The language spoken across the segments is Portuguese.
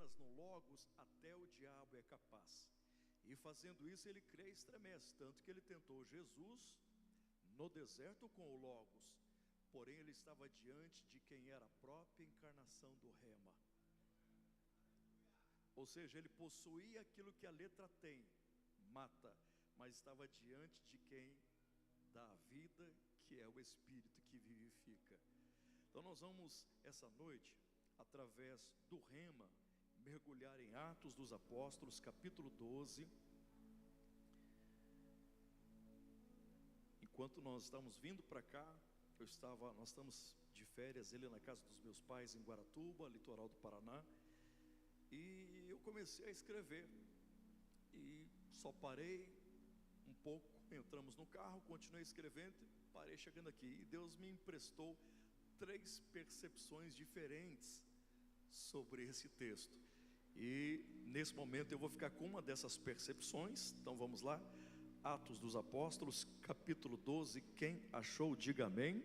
apenas no Logos, até o diabo é capaz. E fazendo isso ele crê e estremece, tanto que ele tentou Jesus no deserto com o Logos, porém ele estava diante de quem era a própria encarnação do Rema. Ou seja, ele possuía aquilo que a letra tem, mata, mas estava diante de quem dá a vida, que é o Espírito que vivifica. Então nós vamos essa noite, através do Rema, mergulhar em Atos dos Apóstolos, capítulo 12. Enquanto nós estamos vindo para cá, nós estamos de férias, ele na casa dos meus pais em Guaratuba, litoral do Paraná, e eu comecei a escrever, e só parei um pouco, entramos no carro, continuei escrevendo, parei chegando aqui, e Deus me emprestou 3 percepções diferentes sobre esse texto, e nesse momento eu vou ficar com uma dessas percepções. Então vamos lá, Atos dos Apóstolos, capítulo 12, quem achou, diga amém.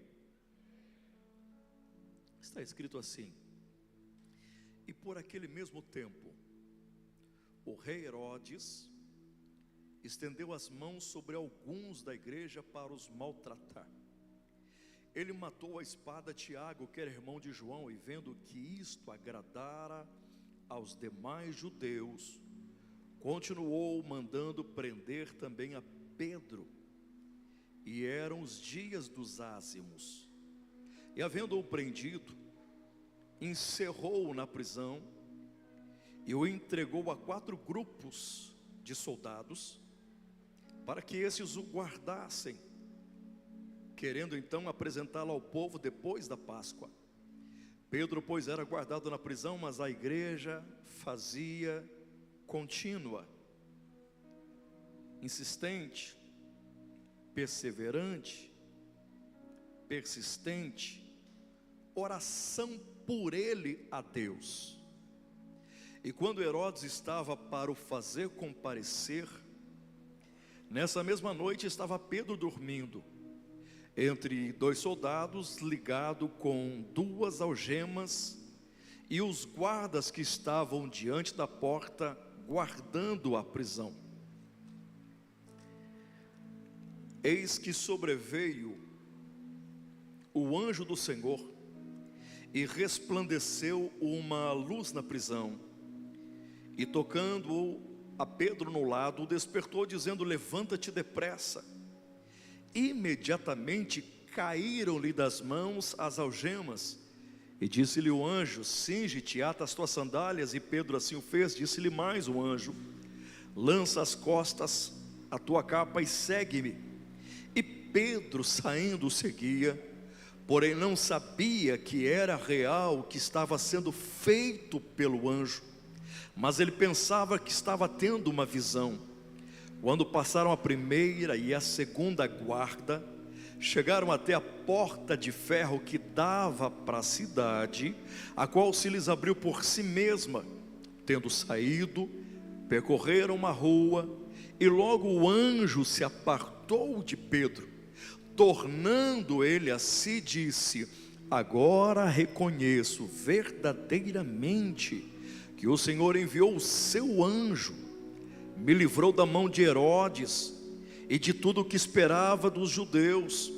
Está escrito assim: e por aquele mesmo tempo, o rei Herodes estendeu as mãos sobre alguns da igreja para os maltratar. Ele matou a espada Tiago, que era irmão de João, e vendo que isto agradara aos demais judeus, continuou mandando prender também a Pedro. E eram os dias dos ázimos. E havendo-o prendido, encerrou-o na prisão e o entregou a 4 grupos de soldados, para que esses o guardassem, querendo então apresentá-lo ao povo depois da Páscoa. Pedro, pois, era guardado na prisão, mas a igreja fazia contínua, insistente, perseverante, persistente, oração por ele a Deus. E quando Herodes estava para o fazer comparecer, nessa mesma noite estava Pedro dormindo, entre 2 soldados, ligado com 2 algemas, e os guardas que estavam diante da porta, guardando a prisão. Eis que sobreveio o anjo do Senhor, e resplandeceu uma luz na prisão, e tocando a Pedro no lado, o despertou, dizendo: levanta-te depressa. Imediatamente caíram-lhe das mãos as algemas, e disse-lhe o anjo: cinge-te, ata as tuas sandálias. E Pedro assim o fez. Disse-lhe mais o anjo: lança às costas a tua capa e segue-me. E Pedro, saindo, o seguia, porém não sabia que era real o que estava sendo feito pelo anjo, mas ele pensava que estava tendo uma visão. Quando passaram a primeira e a segunda guarda, chegaram até a porta de ferro que dava para a cidade, a qual se lhes abriu por si mesma. Tendo saído, percorreram uma rua, e logo o anjo se apartou de Pedro. Tornando ele a si, disse: agora reconheço verdadeiramente que o Senhor enviou o seu anjo, me livrou da mão de Herodes e de tudo o que esperava dos judeus.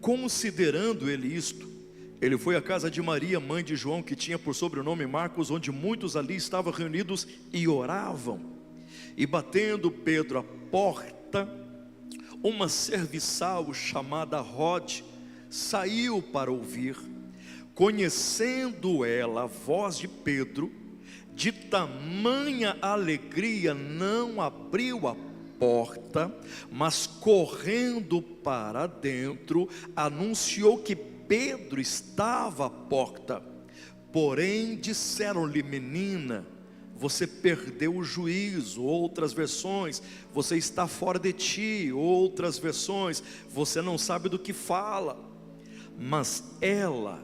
Considerando ele isto, ele foi à casa de Maria, mãe de João, que tinha por sobrenome Marcos, onde muitos ali estavam reunidos e oravam. E batendo Pedro à porta, uma serviçal chamada Rode saiu para ouvir. Conhecendo ela a voz de Pedro, de tamanha alegria não abriu a porta, mas correndo para dentro, anunciou que Pedro estava à porta. Porém disseram-lhe: menina, você perdeu o juízo. Outras versões: você está fora de ti. Outras versões: você não sabe do que fala. Mas ela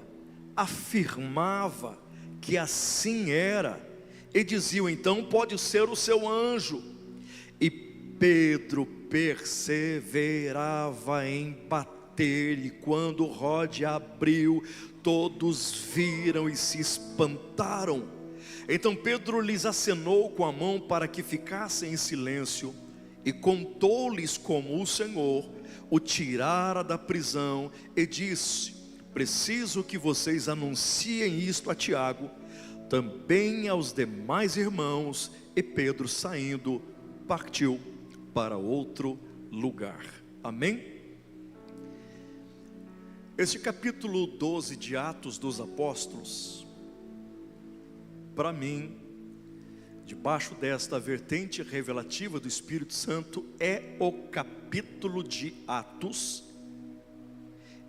afirmava que assim era, e diziam: então pode ser o seu anjo. E Pedro perseverava em bater, e quando Rode abriu, todos viram e se espantaram. Então Pedro lhes acenou com a mão para que ficassem em silêncio, e contou-lhes como o Senhor o tirara da prisão, e disse: preciso que vocês anunciem isto a Tiago, também aos demais irmãos. E Pedro, saindo, partiu para outro lugar. Amém? Este capítulo 12 de Atos dos Apóstolos, para mim, debaixo desta vertente revelativa do Espírito Santo, é o capítulo de Atos,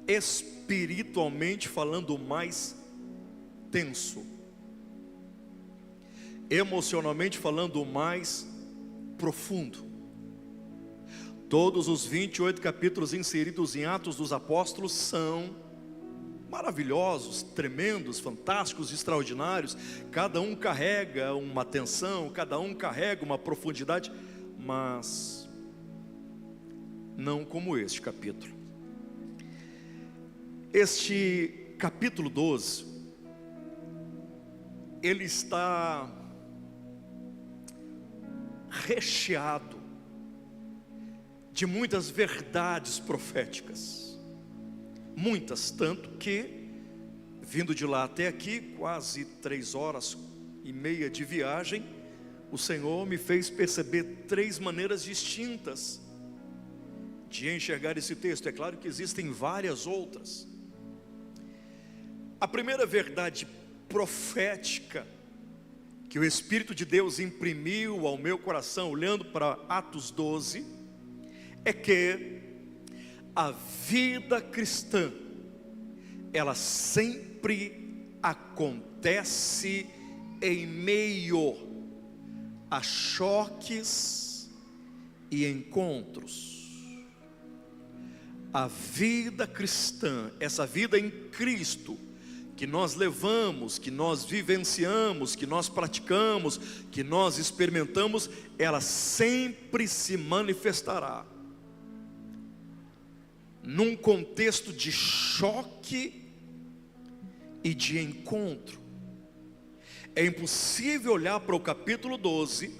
espiritualmente falando, mais tenso, emocionalmente falando, mais profundo. Todos os 28 capítulos inseridos em Atos dos Apóstolos são maravilhosos, tremendos, fantásticos, extraordinários. Cada um carrega uma tensão, cada um carrega uma profundidade, mas não como este capítulo. Este capítulo 12, ele está recheado de muitas verdades proféticas, muitas, tanto que, vindo de lá até aqui, quase 3h30 de viagem, o Senhor me fez perceber 3 maneiras distintas de enxergar esse texto. É claro que existem várias outras. A primeira verdade profética que o Espírito de Deus imprimiu ao meu coração, olhando para Atos 12, é que a vida cristã, ela sempre acontece em meio a choques e encontros. A vida cristã, essa vida em Cristo, que nós levamos, que nós vivenciamos, que nós praticamos, que nós experimentamos, ela sempre se manifestará num contexto de choque e de encontro. É impossível olhar para o capítulo 12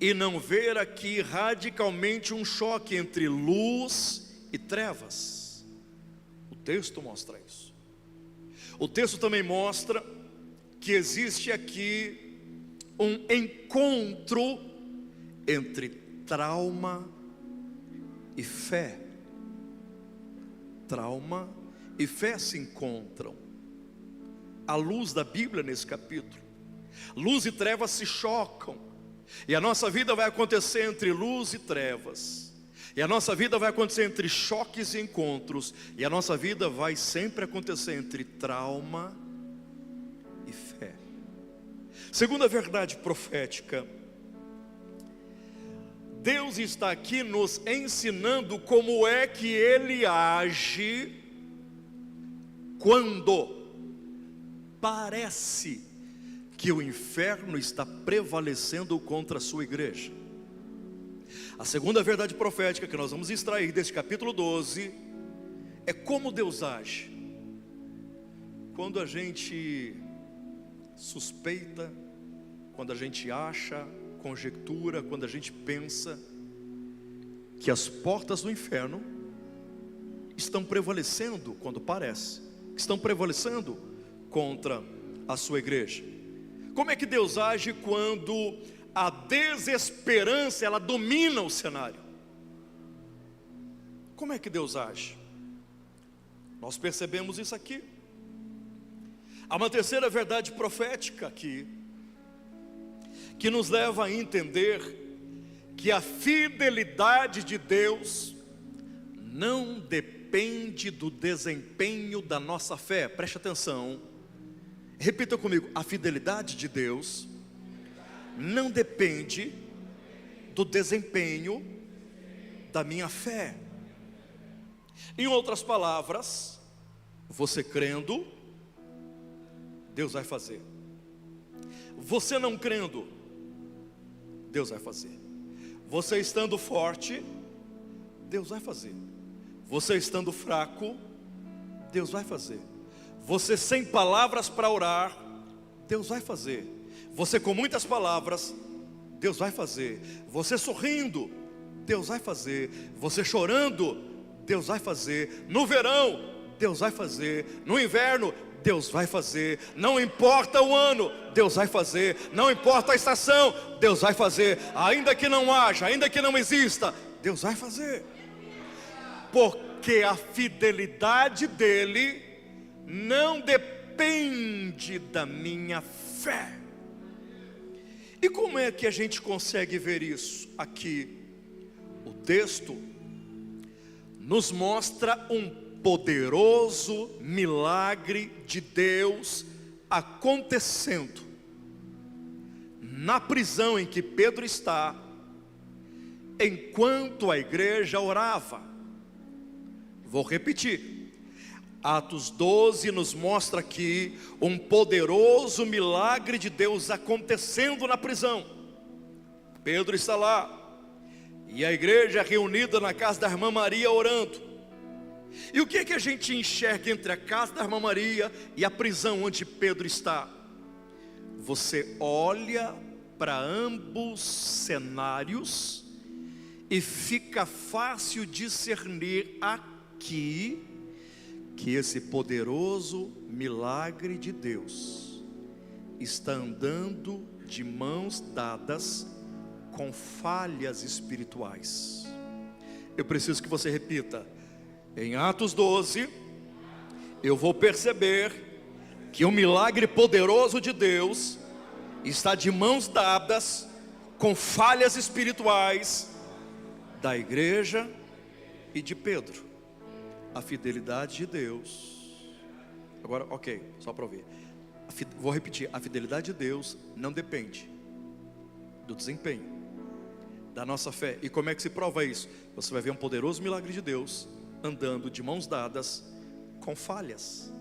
e não ver aqui radicalmente um choque entre luz e trevas. O texto mostra isso. O texto também mostra que existe aqui um encontro entre trauma e fé. Trauma e fé se encontram à luz da Bíblia nesse capítulo. Luz e trevas se chocam, e a nossa vida vai acontecer entre luz e trevas, e a nossa vida vai acontecer entre choques e encontros, e a nossa vida vai sempre acontecer entre trauma e fé. Segunda verdade profética: Deus está aqui nos ensinando como é que Ele age quando parece que o inferno está prevalecendo contra a sua igreja. A segunda verdade profética que nós vamos extrair deste capítulo 12 é como Deus age quando a gente suspeita, quando a gente acha, conjectura, quando a gente pensa que as portas do inferno estão prevalecendo, quando parece que estão prevalecendo contra a sua igreja. Como é que Deus age quando a desesperança ela domina o cenário? Como é que Deus age? Nós percebemos isso aqui. Há uma terceira verdade profética aqui, que nos leva a entender que a fidelidade de Deus não depende do desempenho da nossa fé. Preste atenção, repita comigo: a fidelidade de Deus não depende do desempenho da minha fé. Em outras palavras, você crendo, Deus vai fazer. Você não crendo, Deus vai fazer. Você estando forte, Deus vai fazer. Você estando fraco, Deus vai fazer. Você sem palavras para orar, Deus vai fazer. Você com muitas palavras, Deus vai fazer. Você sorrindo, Deus vai fazer. Você chorando, Deus vai fazer. No verão, Deus vai fazer. No inverno, Deus vai fazer. Não importa o ano, Deus vai fazer. Não importa a estação, Deus vai fazer. Ainda que não haja, ainda que não exista, Deus vai fazer. Porque a fidelidade dele não depende da minha fé. E como é que a gente consegue ver isso? Aqui, o texto nos mostra um poderoso milagre de Deus acontecendo na prisão em que Pedro está, enquanto a igreja orava. Vou repetir. Atos 12 nos mostra aqui um poderoso milagre de Deus acontecendo na prisão. Pedro está lá, e a igreja reunida na casa da irmã Maria orando. E o que é que a gente enxerga entre a casa da irmã Maria e a prisão onde Pedro está? Você olha para ambos cenários e fica fácil discernir aqui que esse poderoso milagre de Deus está andando de mãos dadas com falhas espirituais. Eu preciso que você repita. Em Atos 12, eu vou perceber que o milagre poderoso de Deus está de mãos dadas com falhas espirituais da igreja e de Pedro. A fidelidade de Deus. Agora, ok, só para ouvir. Vou repetir, a fidelidade de Deus não depende do desempenho, da nossa fé. E como é que se prova isso? Você vai ver um poderoso milagre de Deus andando de mãos dadas com falhas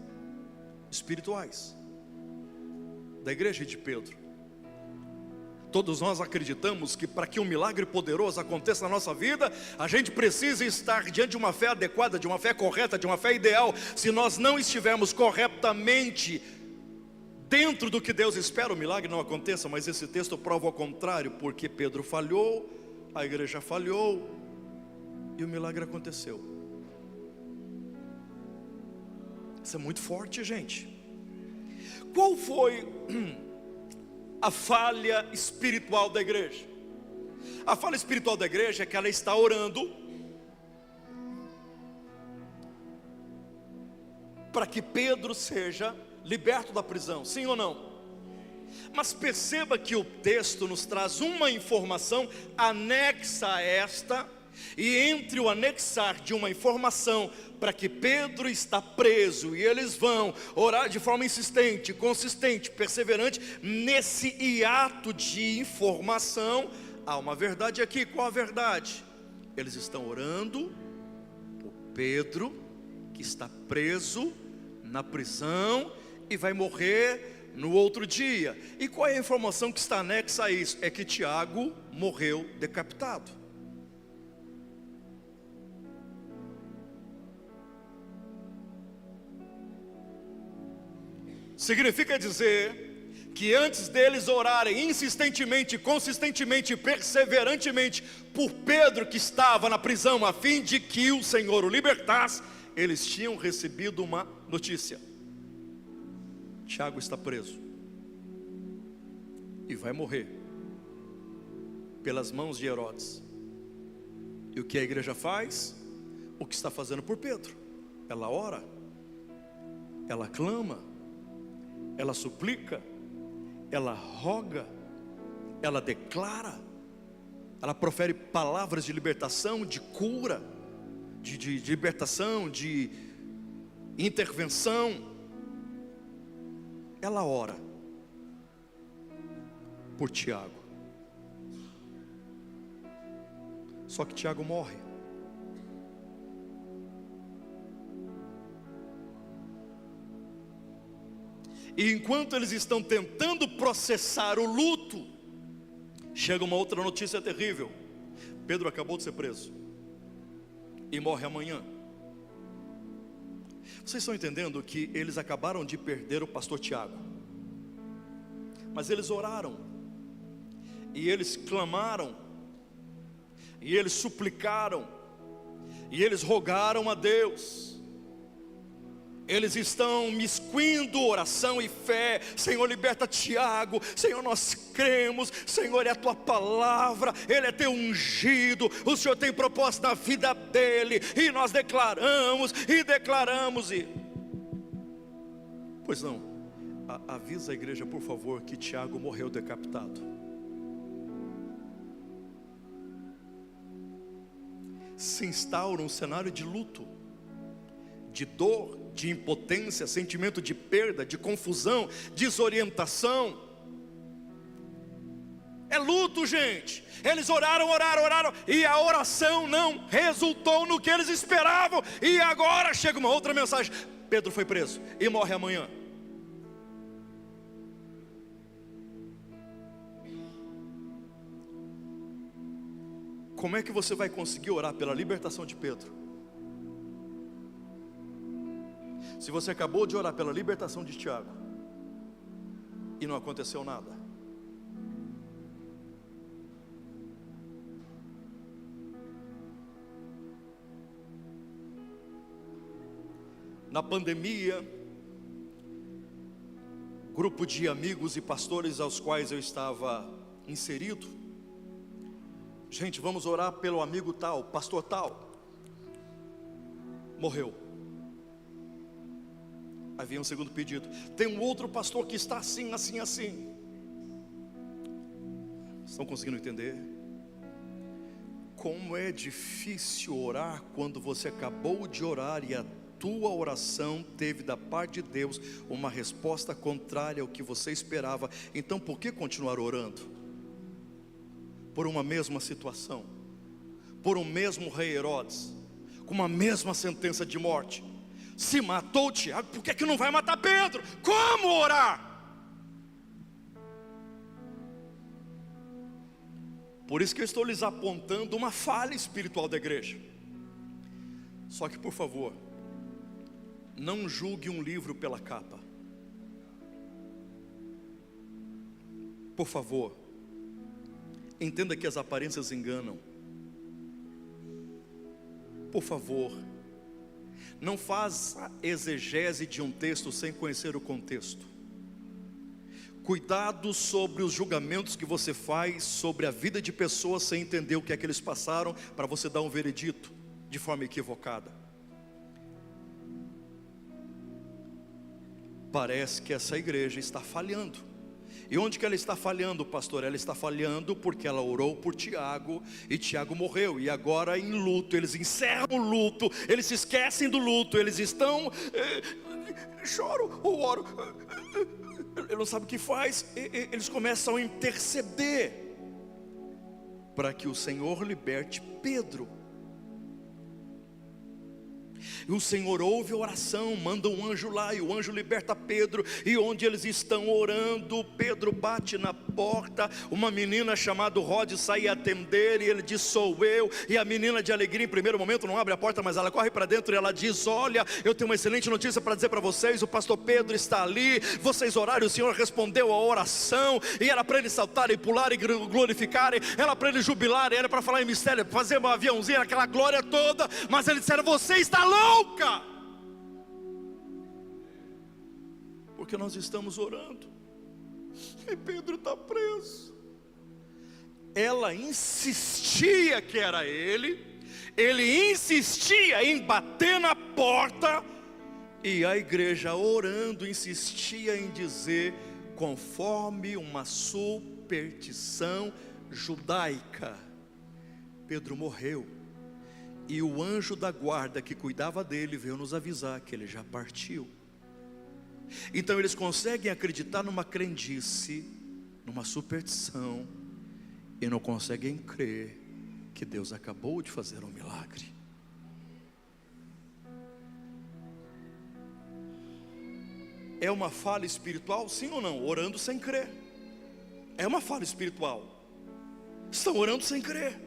espirituais da igreja de Pedro. Todos nós acreditamos que para que um milagre poderoso aconteça na nossa vida, a gente precisa estar diante de uma fé adequada, de uma fé correta, de uma fé ideal. Se nós não estivermos corretamente dentro do que Deus espera, o milagre não aconteça. Mas esse texto prova o contrário, porque Pedro falhou, a igreja falhou e o milagre aconteceu. Isso é muito forte, gente. Qual foi a falha espiritual da igreja? A falha espiritual da igreja é que ela está orando para que Pedro seja liberto da prisão, sim ou não? Mas perceba que o texto nos traz uma informação anexa a esta, e entre o anexar de uma informação para que Pedro está preso e eles vão orar de forma insistente, consistente, perseverante, nesse hiato de informação, há uma verdade aqui. Qual a verdade? Eles estão orando por Pedro, que está preso na prisão e vai morrer no outro dia. E qual é a informação que está anexa a isso? É que Tiago morreu decapitado. Significa dizer que antes deles orarem insistentemente, consistentemente, perseverantemente por Pedro, que estava na prisão, a fim de que o Senhor o libertasse, eles tinham recebido uma notícia: Tiago está preso e vai morrer pelas mãos de Herodes. E o que a igreja faz? O que está fazendo por Pedro? Ela ora, ela clama, ela suplica, ela roga, ela declara, ela profere palavras de libertação, de cura, de libertação, de intervenção. Ela ora por Tiago. Só que Tiago morre. E enquanto eles estão tentando processar o luto, chega uma outra notícia terrível: Pedro acabou de ser preso e morre amanhã. Vocês estão entendendo que eles acabaram de perder o pastor Tiago? Mas eles oraram, e eles clamaram, e eles suplicaram, e eles rogaram a Deus. Eles estão miscuindo oração e fé. Senhor, liberta Tiago. Senhor, nós cremos. Senhor, é a tua palavra, ele é teu ungido. O Senhor tem propósito na vida dele. E nós declaramos e... Pois não, avisa a igreja, por favor, que Tiago morreu decapitado. Se instaura um cenário de luto, de dor, de impotência, sentimento de perda, de confusão, desorientação. É luto, gente. Eles oraram, e a oração não resultou no que eles esperavam. E agora chega uma outra mensagem: Pedro foi preso e morre amanhã. Como é que você vai conseguir orar pela libertação de Pedro, se você acabou de orar pela libertação de Tiago e não aconteceu nada? Na pandemia, grupo de amigos e pastores aos quais eu estava inserido: gente, vamos orar pelo amigo tal, pastor tal, morreu. Havia um segundo pedido: tem um outro pastor que está assim. Estão conseguindo entender? Como é difícil orar quando você acabou de orar e a tua oração teve da parte de Deus uma resposta contrária ao que você esperava. Então por que continuar orando? Por uma mesma situação, por um mesmo rei Herodes, com uma mesma sentença de morte. Se matou Tiago, por que não vai matar Pedro? Como orar? Por isso que eu estou lhes apontando uma falha espiritual da igreja. Só que, por favor, não julgue um livro pela capa. Por favor, entenda que as aparências enganam. Por favor, não faça exegese de um texto sem conhecer o contexto. Cuidado sobre os julgamentos que você faz sobre a vida de pessoas sem entender o que é que eles passaram, para você dar um veredito de forma equivocada. Parece que essa igreja está falhando. E onde que ela está falhando, pastor? Ela está falhando porque ela orou por Tiago e Tiago morreu. E agora em luto, eles encerram o luto, eles se esquecem do luto, eles estão... choro ou oro, ele não sabe o que faz. Eles começam a interceder para que o Senhor liberte Pedro. E o Senhor ouve a oração, manda um anjo lá, e o anjo liberta Pedro. E onde eles estão orando, Pedro bate na porta. Uma menina chamada Rod sai a atender, e ele diz: sou eu. E a menina, de alegria, em primeiro momento não abre a porta, mas ela corre para dentro e ela diz: olha, eu tenho uma excelente notícia para dizer para vocês. O pastor Pedro está ali, vocês oraram, o Senhor respondeu a oração. E era para eles saltarem, pularem, glorificarem, era para eles jubilarem, era para falar em mistério, fazer uma aviãozinha, aquela glória toda. Mas eles disseram: você está louca, porque nós estamos orando e Pedro está preso. Ela insistia que era ele insistia em bater na porta, e a igreja orando insistia em dizer conforme uma superstição judaica: Pedro morreu. E o anjo da guarda que cuidava dele veio nos avisar que ele já partiu. Então eles conseguem acreditar numa crendice, numa superstição, e não conseguem crer que Deus acabou de fazer um milagre. É uma falha espiritual, sim ou não? Orando sem crer. É uma falha espiritual. Estão orando sem crer.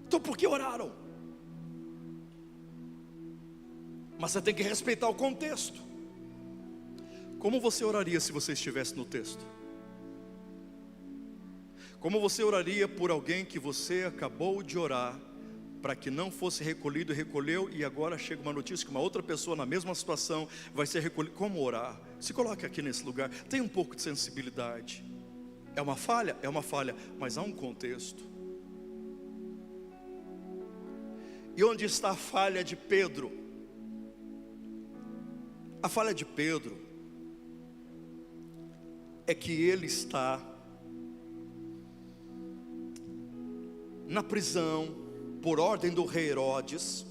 Então por que oraram? Mas você tem que respeitar o contexto. Como você oraria se você estivesse no texto? Como você oraria por alguém que você acabou de orar para que não fosse recolhido e recolheu, e agora chega uma notícia que uma outra pessoa na mesma situação vai ser recolhida? Como orar? Se coloque aqui nesse lugar, tem um pouco de sensibilidade. É uma falha? É uma falha, mas há um contexto. E onde está a falha de Pedro? A falha de Pedro é que ele está na prisão por ordem do rei Herodes,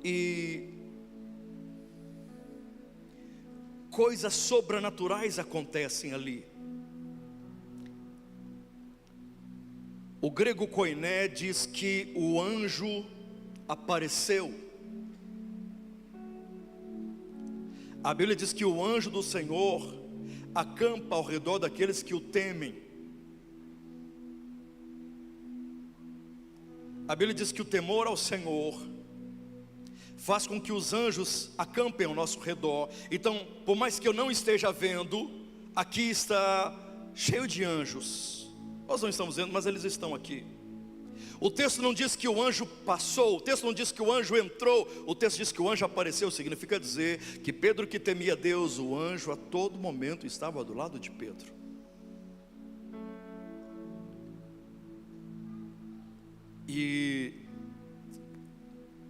e coisas sobrenaturais acontecem ali. O grego koiné diz que o anjo apareceu. A Bíblia diz que o anjo do Senhor acampa ao redor daqueles que o temem. A Bíblia diz que o temor ao Senhor faz com que os anjos acampem ao nosso redor. Então, por mais que eu não esteja vendo, aqui está cheio de anjos. Nós não estamos vendo, mas eles estão aqui. O texto não diz que o anjo passou, o texto não diz que o anjo entrou, o texto diz que o anjo apareceu. Significa dizer que Pedro, que temia Deus, o anjo a todo momento estava do lado de Pedro. E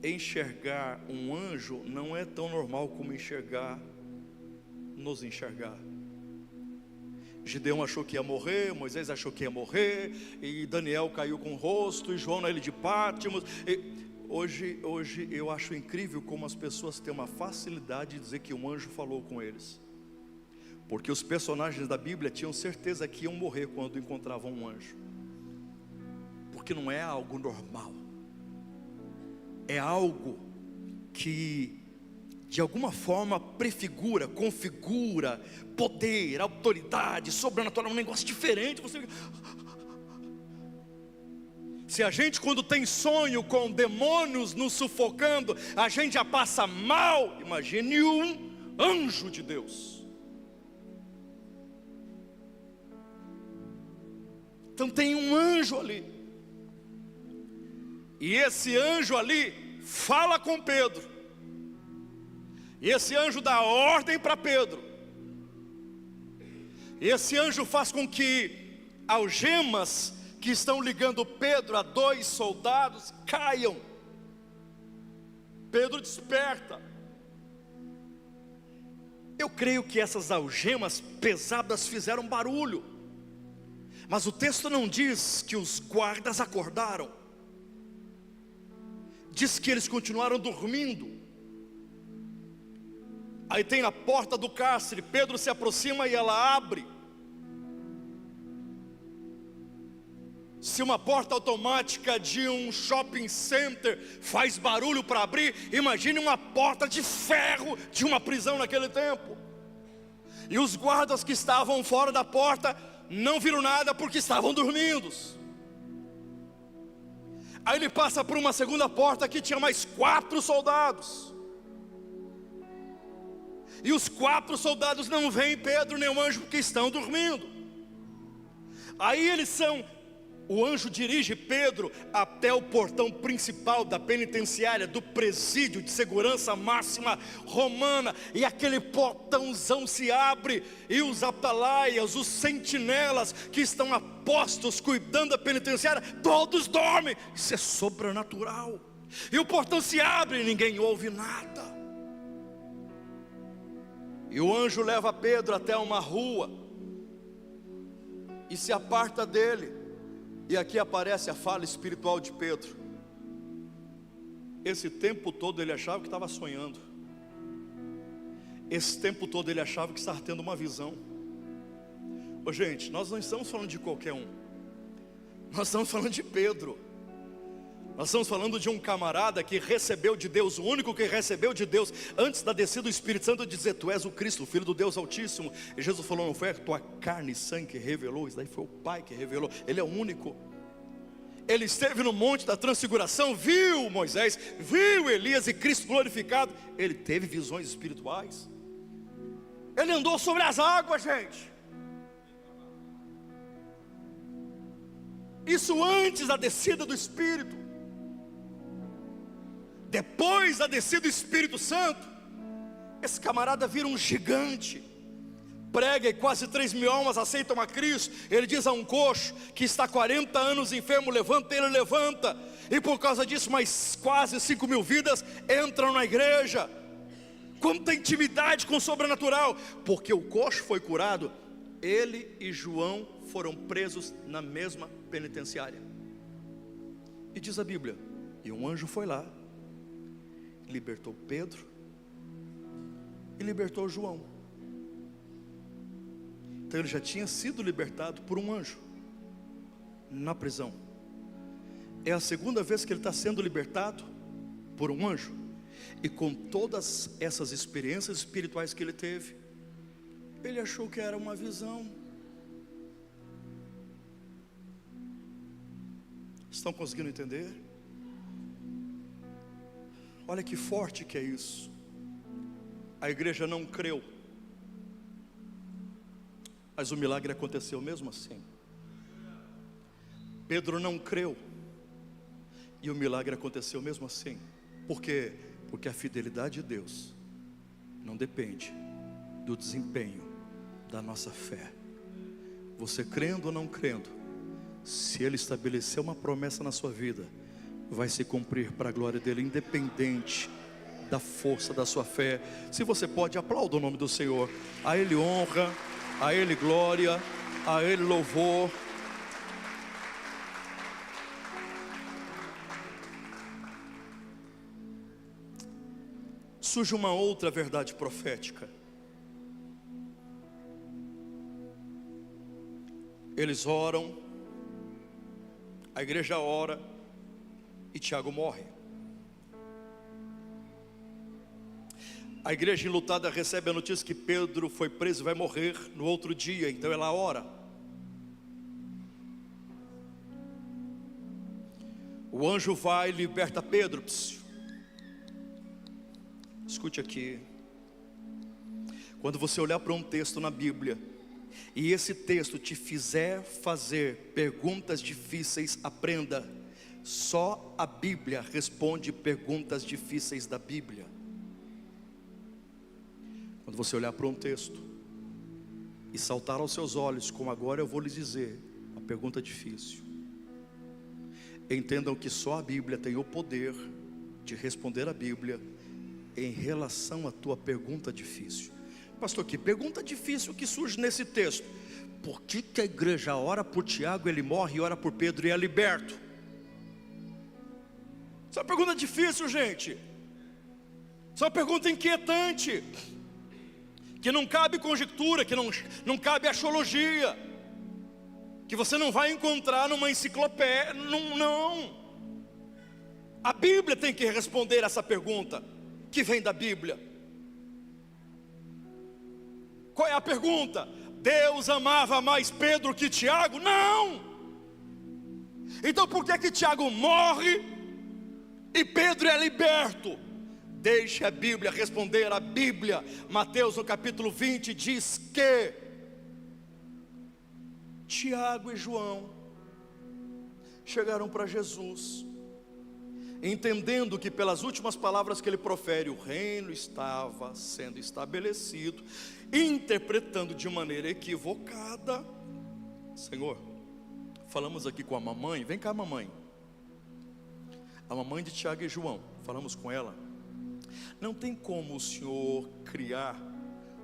enxergar um anjo não é tão normal como nos enxergar. Gideão achou que ia morrer, Moisés achou que ia morrer, e Daniel caiu com o rosto, e João na ilha de Pátimos. Hoje eu acho incrível como as pessoas têm uma facilidade de dizer que um anjo falou com eles, porque os personagens da Bíblia tinham certeza que iam morrer quando encontravam um anjo, porque não é algo normal, é algo que de alguma forma prefigura, configura poder, autoridade, sobrenatural, um negócio diferente. Se a gente, quando tem sonho com demônios nos sufocando, a gente já passa mal, imagine um anjo de Deus. Então tem um anjo ali, e esse anjo ali fala com Pedro, e esse anjo dá ordem para Pedro, e esse anjo faz com que algemas que estão ligando Pedro a 2 soldados caiam. Pedro desperta. Eu creio que essas algemas pesadas fizeram barulho, mas o texto não diz que os guardas acordaram, diz que eles continuaram dormindo. Aí tem a porta do cárcere, Pedro se aproxima e ela abre. Se uma porta automática de um shopping center faz barulho para abrir, imagine uma porta de ferro de uma prisão naquele tempo. E os guardas que estavam fora da porta não viram nada porque estavam dormindo. Aí ele passa por uma segunda porta que tinha mais 4 soldados. E os 4 soldados não veem Pedro nem o anjo porque estão dormindo. Aí o anjo dirige Pedro até o portão principal da penitenciária, do presídio de segurança máxima romana. E aquele portãozão se abre, e os atalaias, os sentinelas que estão a postos cuidando da penitenciária, todos dormem. Isso é sobrenatural. E o portão se abre e ninguém ouve nada. E o anjo leva Pedro até uma rua e se aparta dele. E aqui aparece a fala espiritual de Pedro. Esse tempo todo ele achava que estava sonhando. Esse tempo todo ele achava que estava tendo uma visão. Ô, gente, nós não estamos falando de qualquer um. Nós estamos falando de Pedro. Nós estamos falando de um camarada que recebeu de Deus, o único que recebeu de Deus antes da descida do Espírito Santo, dizer: tu és o Cristo, o Filho do Deus Altíssimo. E Jesus falou: não foi a tua carne e sangue que revelou, isso daí foi o Pai que revelou. Ele é o único. ele esteve no monte da transfiguração, viu Moisés, viu Elias e Cristo glorificado. Ele teve visões espirituais. Ele andou sobre as águas, gente. Isso antes da descida do Espírito. Depois da descida do Espírito Santo, esse camarada vira um gigante, prega e quase 3.000 almas aceitam a Cristo. Ele diz a um coxo que está 40 anos enfermo, levanta, ele levanta. E por causa disso, mais quase 5.000 vidas entram na igreja. Quanta intimidade com o sobrenatural. Porque o coxo foi curado, ele e João foram presos na mesma penitenciária. E diz a Bíblia, e um anjo foi lá, libertou Pedro e libertou João. Então ele já tinha sido libertado por um anjo na prisão. É a segunda vez que ele está sendo libertado por um anjo. E com todas essas experiências espirituais que ele teve, ele achou que era uma visão. Estão conseguindo entender? Olha que forte que é isso. A igreja não creu, mas o milagre aconteceu mesmo assim. Pedro não creu, e o milagre aconteceu mesmo assim. Por quê? Porque a fidelidade de Deus não depende do desempenho da nossa fé. Você crendo ou não crendo, se Ele estabeleceu uma promessa na sua vida, vai se cumprir para a glória dEle, independente da força da sua fé. Se você pode, aplauda o nome do Senhor. A Ele honra, a Ele glória, a Ele louvor. Surge uma outra verdade profética. Eles oram, a igreja ora, e Tiago morre. A igreja enlutada recebe a notícia que Pedro foi preso e vai morrer no outro dia. Então ela ora. O anjo vai e liberta Pedro. Escute aqui. Quando você olhar para um texto na Bíblia, e esse texto te fizer fazer perguntas difíceis, aprenda: só a Bíblia responde perguntas difíceis da Bíblia. Quando você olhar para um texto e saltar aos seus olhos, como agora eu vou lhes dizer, uma pergunta difícil, entendam que só a Bíblia tem o poder de responder a Bíblia em relação à tua pergunta difícil. Pastor, que pergunta difícil que surge nesse texto? Por que a igreja ora por Tiago, ele morre, e ora por Pedro e é liberto? Isso é uma pergunta difícil, gente. Isso é uma pergunta inquietante, que não cabe conjectura, que não cabe axiologia, que você não vai encontrar numa enciclopédia. Não. A Bíblia tem que responder essa pergunta, que vem da Bíblia. Qual é a pergunta? Deus amava mais Pedro que Tiago? Não! Então por que Tiago morre e Pedro é liberto? Deixe a Bíblia responder. A Bíblia, Mateus no capítulo 20 diz que Tiago e João chegaram para Jesus, entendendo que pelas últimas palavras que ele profere, o reino estava sendo estabelecido, interpretando de maneira equivocada. Senhor, falamos aqui com a mamãe, vem cá mamãe, a mamãe de Tiago e João, falamos com ela. Não tem como o Senhor criar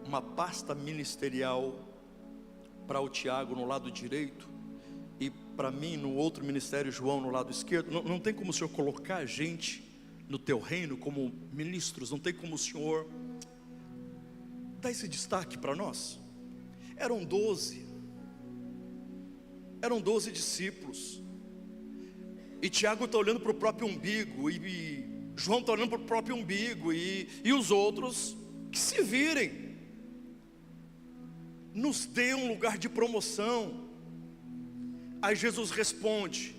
uma pasta ministerial para o Tiago no lado direito e para mim no outro ministério, João, no lado esquerdo. Não tem como o Senhor colocar a gente no teu reino como ministros. Não tem como o Senhor dar esse destaque para nós. Eram 12 discípulos, e Tiago está olhando para o próprio umbigo, e João está olhando para o próprio umbigo, e os outros que se virem. Nos dê um lugar de promoção. Aí Jesus responde: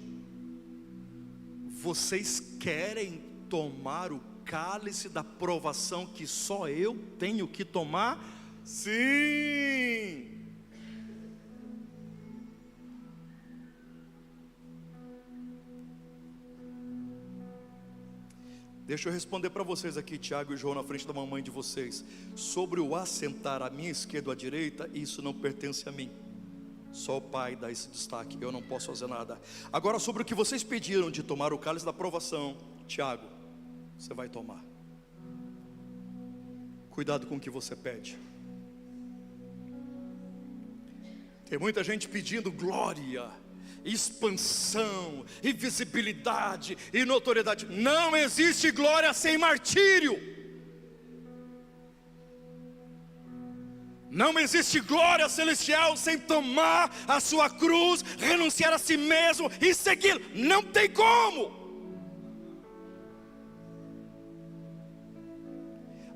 vocês querem tomar o cálice da provação que só eu tenho que tomar? Sim. Deixa eu responder para vocês aqui, Tiago e João, na frente da mamãe de vocês. Sobre o assentar à minha esquerda ou à direita, isso não pertence a mim. Só o Pai dá esse destaque, eu não posso fazer nada. Agora, sobre o que vocês pediram de tomar o cálice da provação, Tiago, você vai tomar. Cuidado com o que você pede. Tem muita gente pedindo glória, expansão, e visibilidade, e notoriedade. Não existe glória sem martírio. Não existe glória celestial sem tomar a sua cruz, renunciar a si mesmo e segui-lo. Não tem como.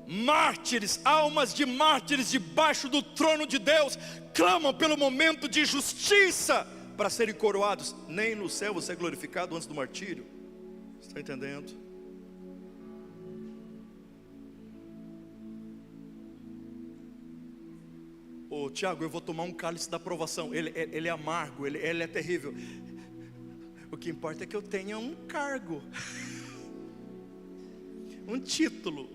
Mártires, almas de mártires debaixo do trono de Deus, clamam pelo momento de justiça para serem coroados. Nem no céu você é glorificado antes do martírio. Você está entendendo? Ô Tiago, eu vou tomar um cálice da provação. Ele é amargo, ele é terrível. O que importa é que eu tenha um cargo, um título.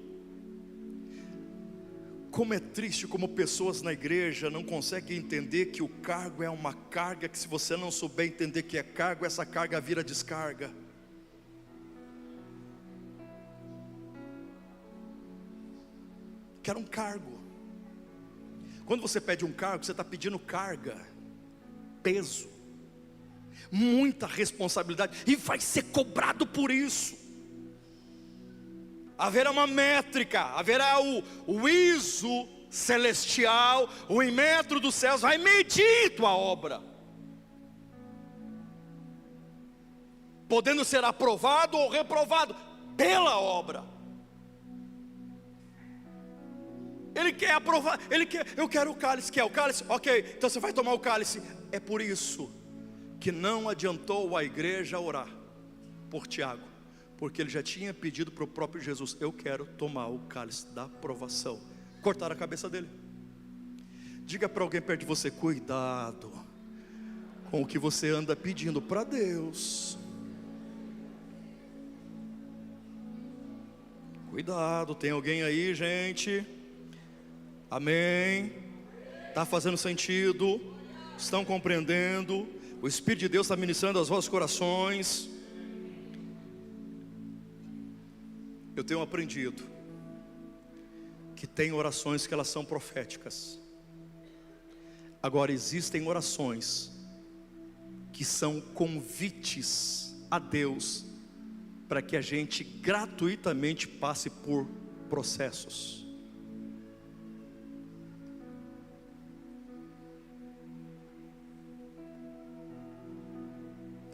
Como é triste como pessoas na igreja não conseguem entender que o cargo é uma carga, que se você não souber entender que é cargo, essa carga vira descarga. Quero um cargo. Quando você pede um cargo, você está pedindo carga, peso, muita responsabilidade, e vai ser cobrado por isso. Haverá uma métrica, haverá o ISO celestial, o metro dos céus vai medir tua obra, podendo ser aprovado ou reprovado pela obra. Ele quer aprovar, eu quero o cálice, quer o cálice? Ok, então você vai tomar o cálice. É por isso que não adiantou a igreja orar por Tiago, porque ele já tinha pedido para o próprio Jesus: eu quero tomar o cálice da provação. Cortaram a cabeça dele. Diga para alguém perto de você: cuidado com o que você anda pedindo para Deus. Cuidado, tem alguém aí, gente? Amém? Está fazendo sentido? Estão compreendendo? O Espírito de Deus está ministrando aos vossos corações. Eu tenho aprendido que tem orações que elas são proféticas. Agora existem orações que são convites a Deus para que a gente gratuitamente passe por processos.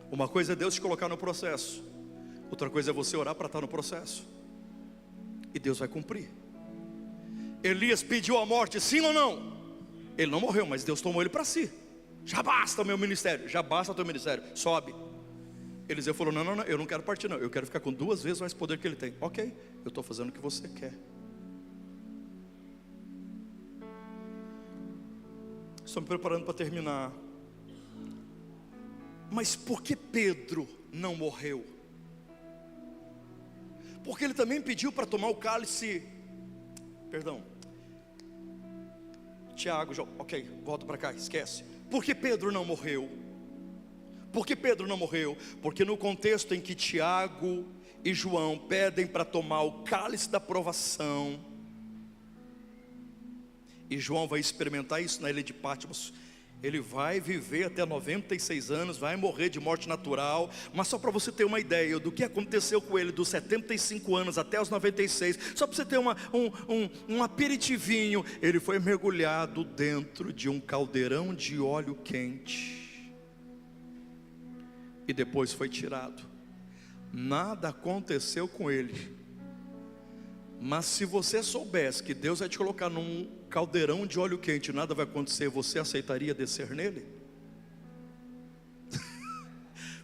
Uma coisa é Deus te colocar no processo, outra coisa é você orar para estar no processo, e Deus vai cumprir. Elias pediu a morte, sim ou não? Ele não morreu, mas Deus tomou ele para si. Já basta o meu ministério, já basta o teu ministério, sobe. Eliseu falou: não, eu não quero partir não, eu quero ficar com 2 vezes mais poder que ele tem. Ok, eu estou fazendo o que você quer. Estou me preparando para terminar. Mas por que Pedro não morreu? Porque ele também pediu para tomar o cálice. Perdão, Tiago, ok, volta para cá, esquece. Por que Pedro não morreu? Por que Pedro não morreu? Porque no contexto em que Tiago e João pedem para tomar o cálice da provação, e João vai experimentar isso na ilha de Patmos. Ele vai viver até 96 anos, vai morrer de morte natural. Mas só para você ter uma ideia do que aconteceu com ele dos 75 anos até os 96, só para você ter um aperitivinho. Ele foi mergulhado dentro de um caldeirão de óleo quente e depois foi tirado. Nada aconteceu com ele. Mas se você soubesse que Deus vai te colocar num caldeirão de óleo quente, nada vai acontecer, você aceitaria descer nele?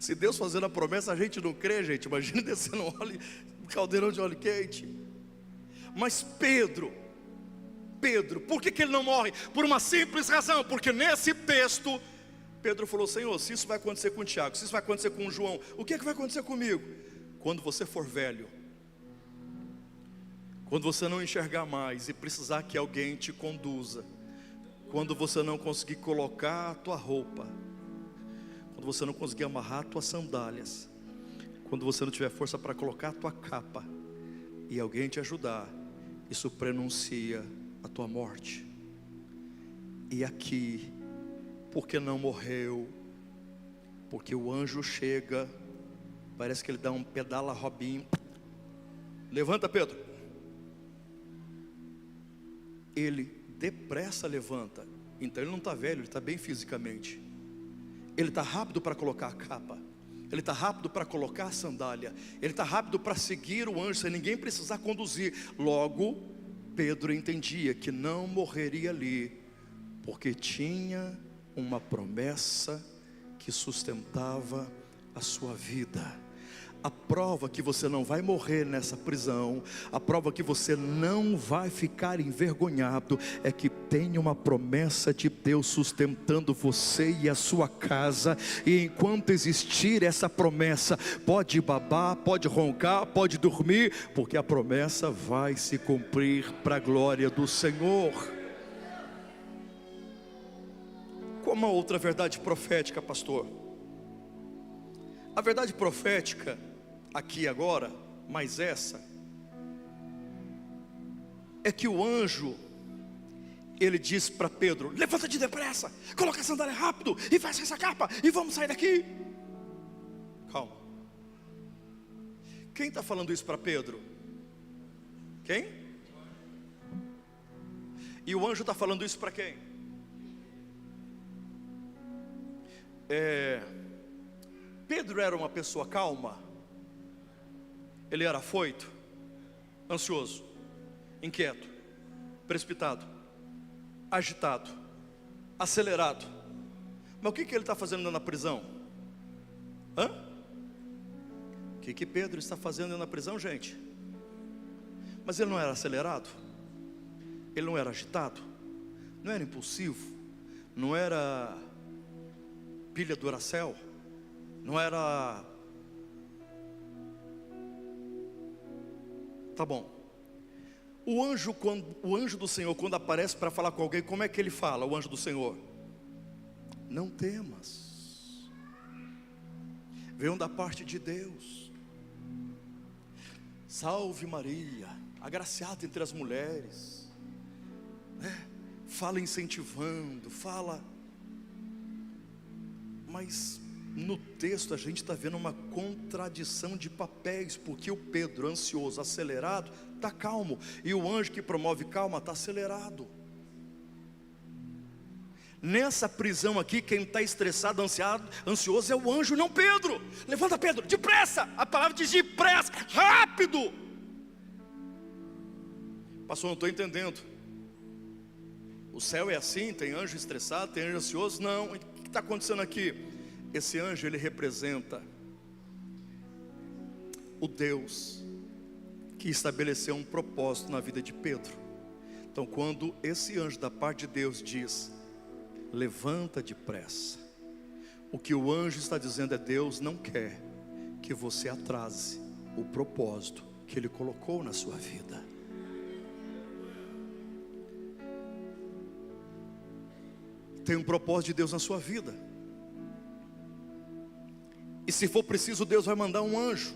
Se Deus fazendo a promessa, a gente não crê, gente. Imagina descendo um caldeirão de óleo quente. Mas Pedro, por que ele não morre? Por uma simples razão, porque nesse texto, Pedro falou: Senhor, se isso vai acontecer com o Tiago, se isso vai acontecer com o João, o que é que vai acontecer comigo? Quando você for velho, quando você não enxergar mais e precisar que alguém te conduza, quando você não conseguir colocar a tua roupa, quando você não conseguir amarrar as tuas sandálias, quando você não tiver força para colocar a tua capa, e alguém te ajudar, isso prenuncia a tua morte. E aqui, porque não morreu, porque o anjo chega, parece que ele dá um pedala Robinho, levanta Pedro, ele depressa levanta. Então ele não está velho, ele está bem fisicamente, ele está rápido para colocar a capa, ele está rápido para colocar a sandália, ele está rápido para seguir o anjo, sem ninguém precisar conduzir. Logo, Pedro entendia que não morreria ali, porque tinha uma promessa que sustentava a sua vida. A prova que você não vai morrer nessa prisão, a prova que você não vai ficar envergonhado, é que tem uma promessa de Deus sustentando você e a sua casa. E enquanto existir essa promessa, pode babar, pode roncar, pode dormir, porque a promessa vai se cumprir para a glória do Senhor. Qual uma outra verdade profética, pastor? A verdade profética aqui agora, mas essa é que o anjo, ele diz para Pedro: levanta-te depressa, coloca a sandália rápido e fecha essa capa e vamos sair daqui. Calma. Quem está falando isso para Pedro? Quem? E o anjo está falando isso para quem? Pedro era uma pessoa calma? Ele era afoito, ansioso, inquieto, precipitado, agitado, acelerado. Mas o que ele está fazendo na prisão? O que Pedro está fazendo na prisão, gente? Mas ele não era acelerado? Ele não era agitado? Não era impulsivo? Não era pilha Duracell? Não era... Tá bom. O anjo do Senhor, quando aparece para falar com alguém, como é que ele fala, o anjo do Senhor? Não temas, venham da parte de Deus. Salve Maria, agraciada entre as mulheres, né? Fala incentivando, fala. Mas no texto a gente está vendo uma contradição de papéis, porque o Pedro, ansioso, acelerado, está calmo, e o anjo que promove calma está acelerado. Nessa prisão aqui, quem está estressado, ansioso é o anjo, não Pedro. Levanta Pedro, depressa, a palavra diz depressa, rápido. Pastor, não estou entendendo. O céu é assim, tem anjo estressado, tem anjo ansioso? Não, o que está acontecendo aqui? Esse anjo, ele representa o Deus que estabeleceu um propósito na vida de Pedro. Então quando esse anjo da parte de Deus diz, levanta depressa, o que o anjo está dizendo é: Deus não quer que você atrase o propósito que Ele colocou na sua vida. Tem um propósito de Deus na sua vida. E se for preciso, Deus vai mandar um anjo.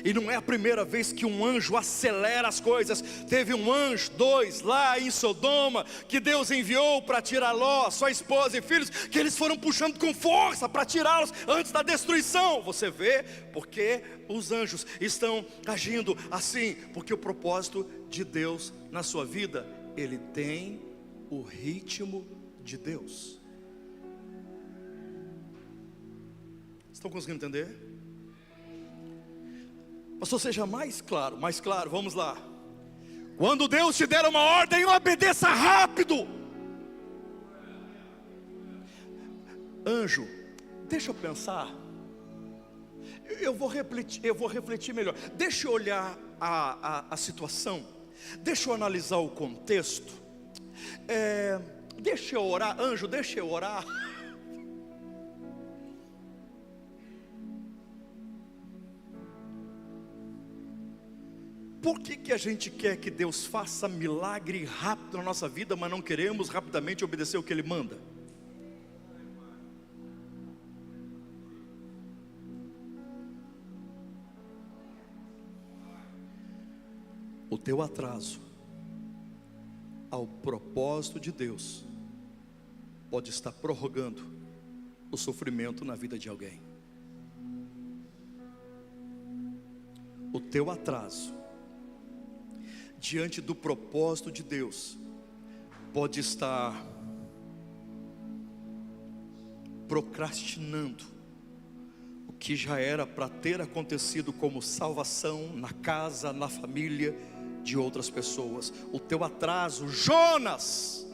E não é a primeira vez que um anjo acelera as coisas. Teve um anjo, 2, lá em Sodoma, que Deus enviou para tirar Ló, sua esposa e filhos, que eles foram puxando com força para tirá-los antes da destruição. Você vê porque os anjos estão agindo assim, porque o propósito de Deus na sua vida, ele tem o ritmo de Deus. Estão conseguindo entender? Pastor, seja mais claro, vamos lá. Quando Deus te der uma ordem, obedeça rápido. Anjo, deixa eu pensar. Eu vou refletir melhor. Deixa eu olhar a situação. Deixa eu analisar o contexto. Deixa eu orar, anjo, deixa eu orar. Por que a gente quer que Deus faça milagre rápido na nossa vida, mas não queremos rapidamente obedecer o que Ele manda? O teu atraso ao propósito de Deus pode estar prorrogando o sofrimento na vida de alguém. O teu atraso diante do propósito de Deus pode estar procrastinando o que já era para ter acontecido como salvação na casa, na família de outras pessoas. O teu atraso, Jonas,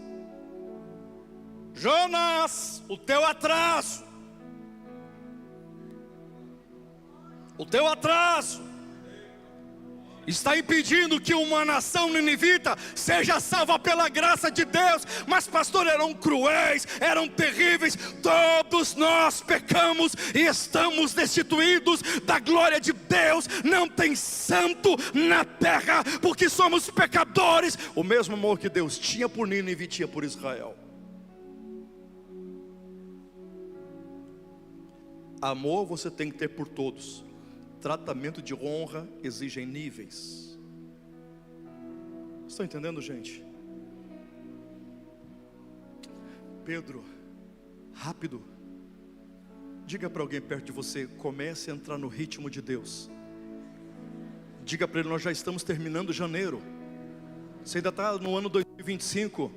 o teu atraso está impedindo que uma nação ninivita seja salva pela graça de Deus. Mas pastor, eram cruéis, eram terríveis. Todos nós pecamos e estamos destituídos da glória de Deus. Não tem santo na terra, porque somos pecadores. O mesmo amor que Deus tinha por Nínive tinha por Israel. Amor você tem que ter por todos. Tratamento de honra exige níveis. Estão entendendo, gente? Pedro, rápido, diga para alguém perto de você: comece a entrar no ritmo de Deus. Diga para ele: nós já estamos terminando janeiro, você ainda está no ano 2025.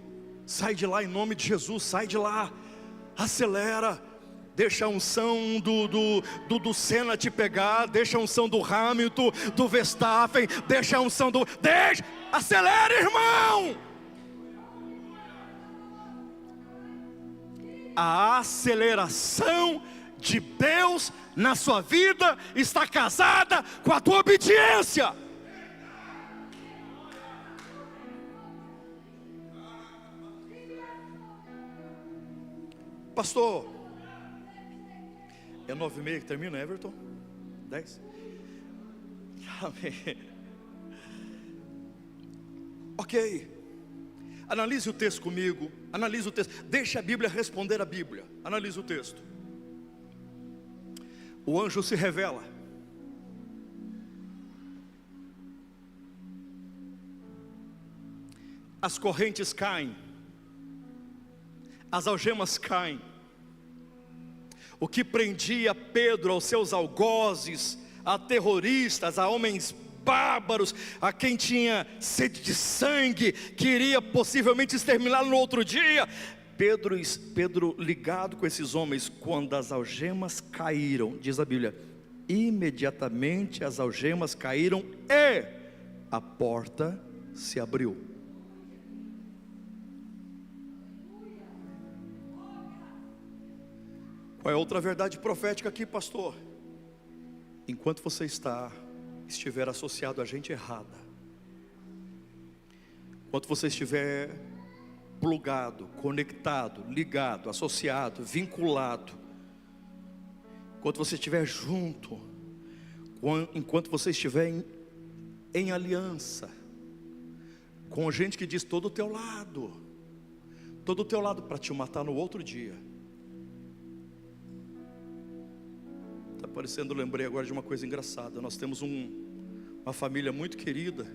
Sai de lá em nome de Jesus, sai de lá, acelera. Deixa a unção do Senna te pegar. Deixa a unção do Hamilton, do Verstappen. Deixa a unção acelera, irmão. A aceleração de Deus na sua vida está casada com a tua obediência. Pastor, é 9h30 que termina, Everton? 10? Amém. Ok. Analise o texto comigo. Analise o texto. Deixa a Bíblia responder a Bíblia. Analise o texto. O anjo se revela. As correntes caem. As algemas caem. O que prendia Pedro aos seus algozes, a terroristas, a homens bárbaros, a quem tinha sede de sangue, que iria possivelmente exterminá-lo no outro dia. Pedro ligado com esses homens, quando as algemas caíram, diz a Bíblia, imediatamente as algemas caíram e a porta se abriu. Qual é outra verdade profética aqui, pastor? Enquanto você estiver associado a gente errada, enquanto você estiver plugado, conectado, ligado, associado, vinculado, enquanto você estiver junto, enquanto você estiver em aliança com gente que diz todo o teu lado para te matar no outro dia. Está parecendo, lembrei agora de uma coisa engraçada. Nós temos uma família muito querida,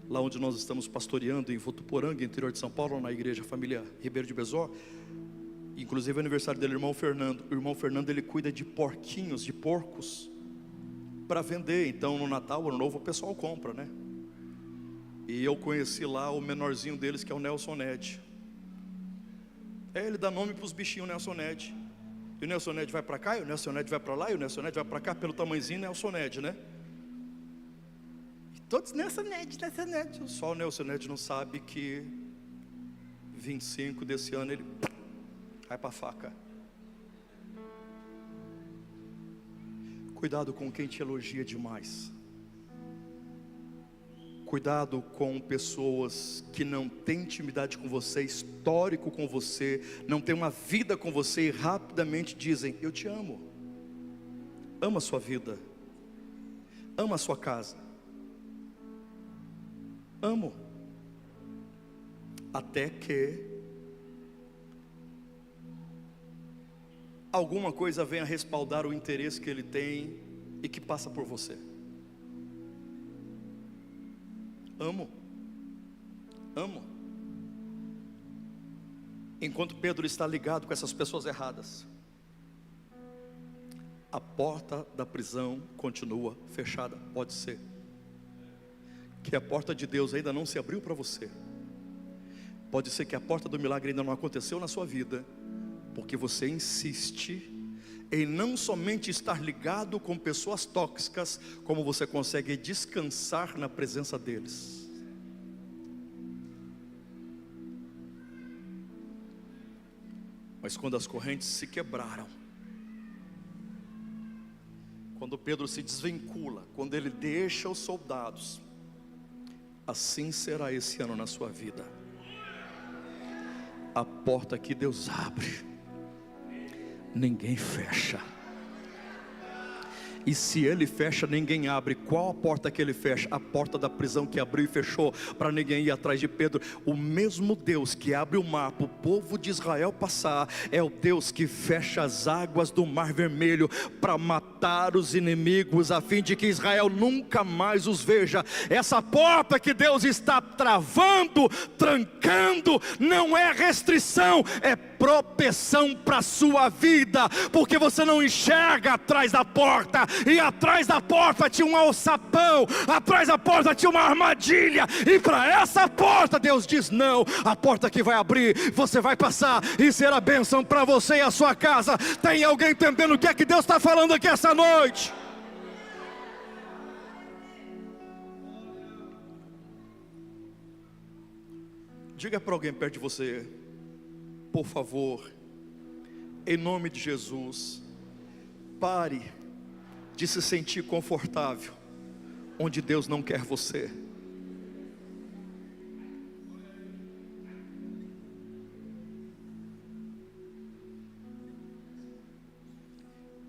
lá onde nós estamos pastoreando, em Votuporanga, interior de São Paulo, na igreja família Ribeiro de Besó. Inclusive é aniversário dele, irmão Fernando. O irmão Fernando, ele cuida de porquinhos, de porcos, para vender. Então no Natal, Ano Novo, o pessoal compra, né? E eu conheci lá o menorzinho deles, que é o Nelson Ned. Ele dá nome para os bichinhos, Nelson Ned. E o Nelson Ned vai para cá, e o Nelson Ned vai para lá, e o Nelson Ned vai para cá, pelo tamanhozinho Nelson Ned, né? E todos Nelson Ned. Só o Nelson Ned não sabe que 25 desse ano ele vai para a faca. Cuidado com quem te elogia demais. Cuidado com pessoas que não têm intimidade com você, histórico com você, não têm uma vida com você e rapidamente dizem: eu te amo. Ama a sua vida, ama a sua casa. Amo. Até que alguma coisa venha respaldar o interesse que ele tem e que passa por você. Amo. Amo. Enquanto Pedro está ligado com essas pessoas erradas, a porta da prisão continua fechada. Pode ser que a porta de Deus ainda não se abriu para você. Pode ser que a porta do milagre ainda não aconteceu na sua vida, porque você insiste em não somente estar ligado com pessoas tóxicas, como você consegue descansar na presença deles. Mas quando as correntes se quebraram, quando Pedro se desvincula, quando ele deixa os soldados, assim será esse ano na sua vida. A porta que Deus abre, ninguém fecha. E se Ele fecha, ninguém abre. Qual a porta que Ele fecha? A porta da prisão que abriu e fechou para ninguém ir atrás de Pedro. O mesmo Deus que abre o mar para o povo de Israel passar, é o Deus que fecha as águas do Mar Vermelho para matar os inimigos, a fim de que Israel nunca mais os veja. Essa porta que Deus está travando, trancando, não é restrição, é proteção para a sua vida, porque você não enxerga atrás da porta, e atrás da porta tinha um alçapão, atrás da porta tinha uma armadilha, e para essa porta Deus diz não. A porta que vai abrir, você vai passar e será bênção para você e a sua casa. Tem alguém entendendo o que é que Deus está falando aqui essa noite? Diga para alguém perto de você: por favor, em nome de Jesus, pare de se sentir confortável onde Deus não quer você.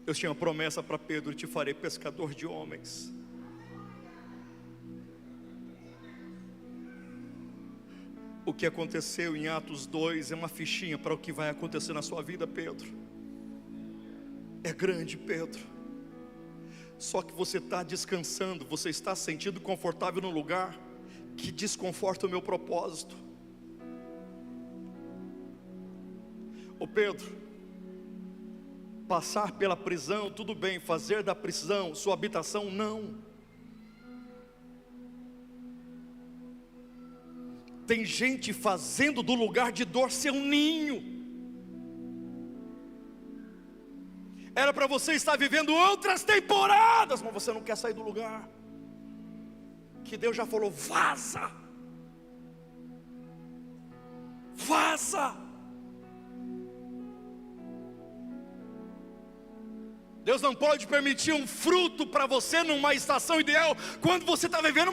Eu tinha uma promessa para Pedro: te farei pescador de homens. O que aconteceu em Atos 2 é uma fichinha para o que vai acontecer na sua vida, Pedro. É grande, Pedro. Só que você está descansando, você está sentindo confortável num lugar que desconforta o meu propósito. Ô Pedro, passar pela prisão, tudo bem. Fazer da prisão sua habitação, não. Tem gente fazendo do lugar de dor seu ninho. Era para você estar vivendo outras temporadas, mas você não quer sair do lugar que Deus já falou: vaza, vaza. Deus não pode permitir um fruto para você numa estação ideal, quando você está vivendo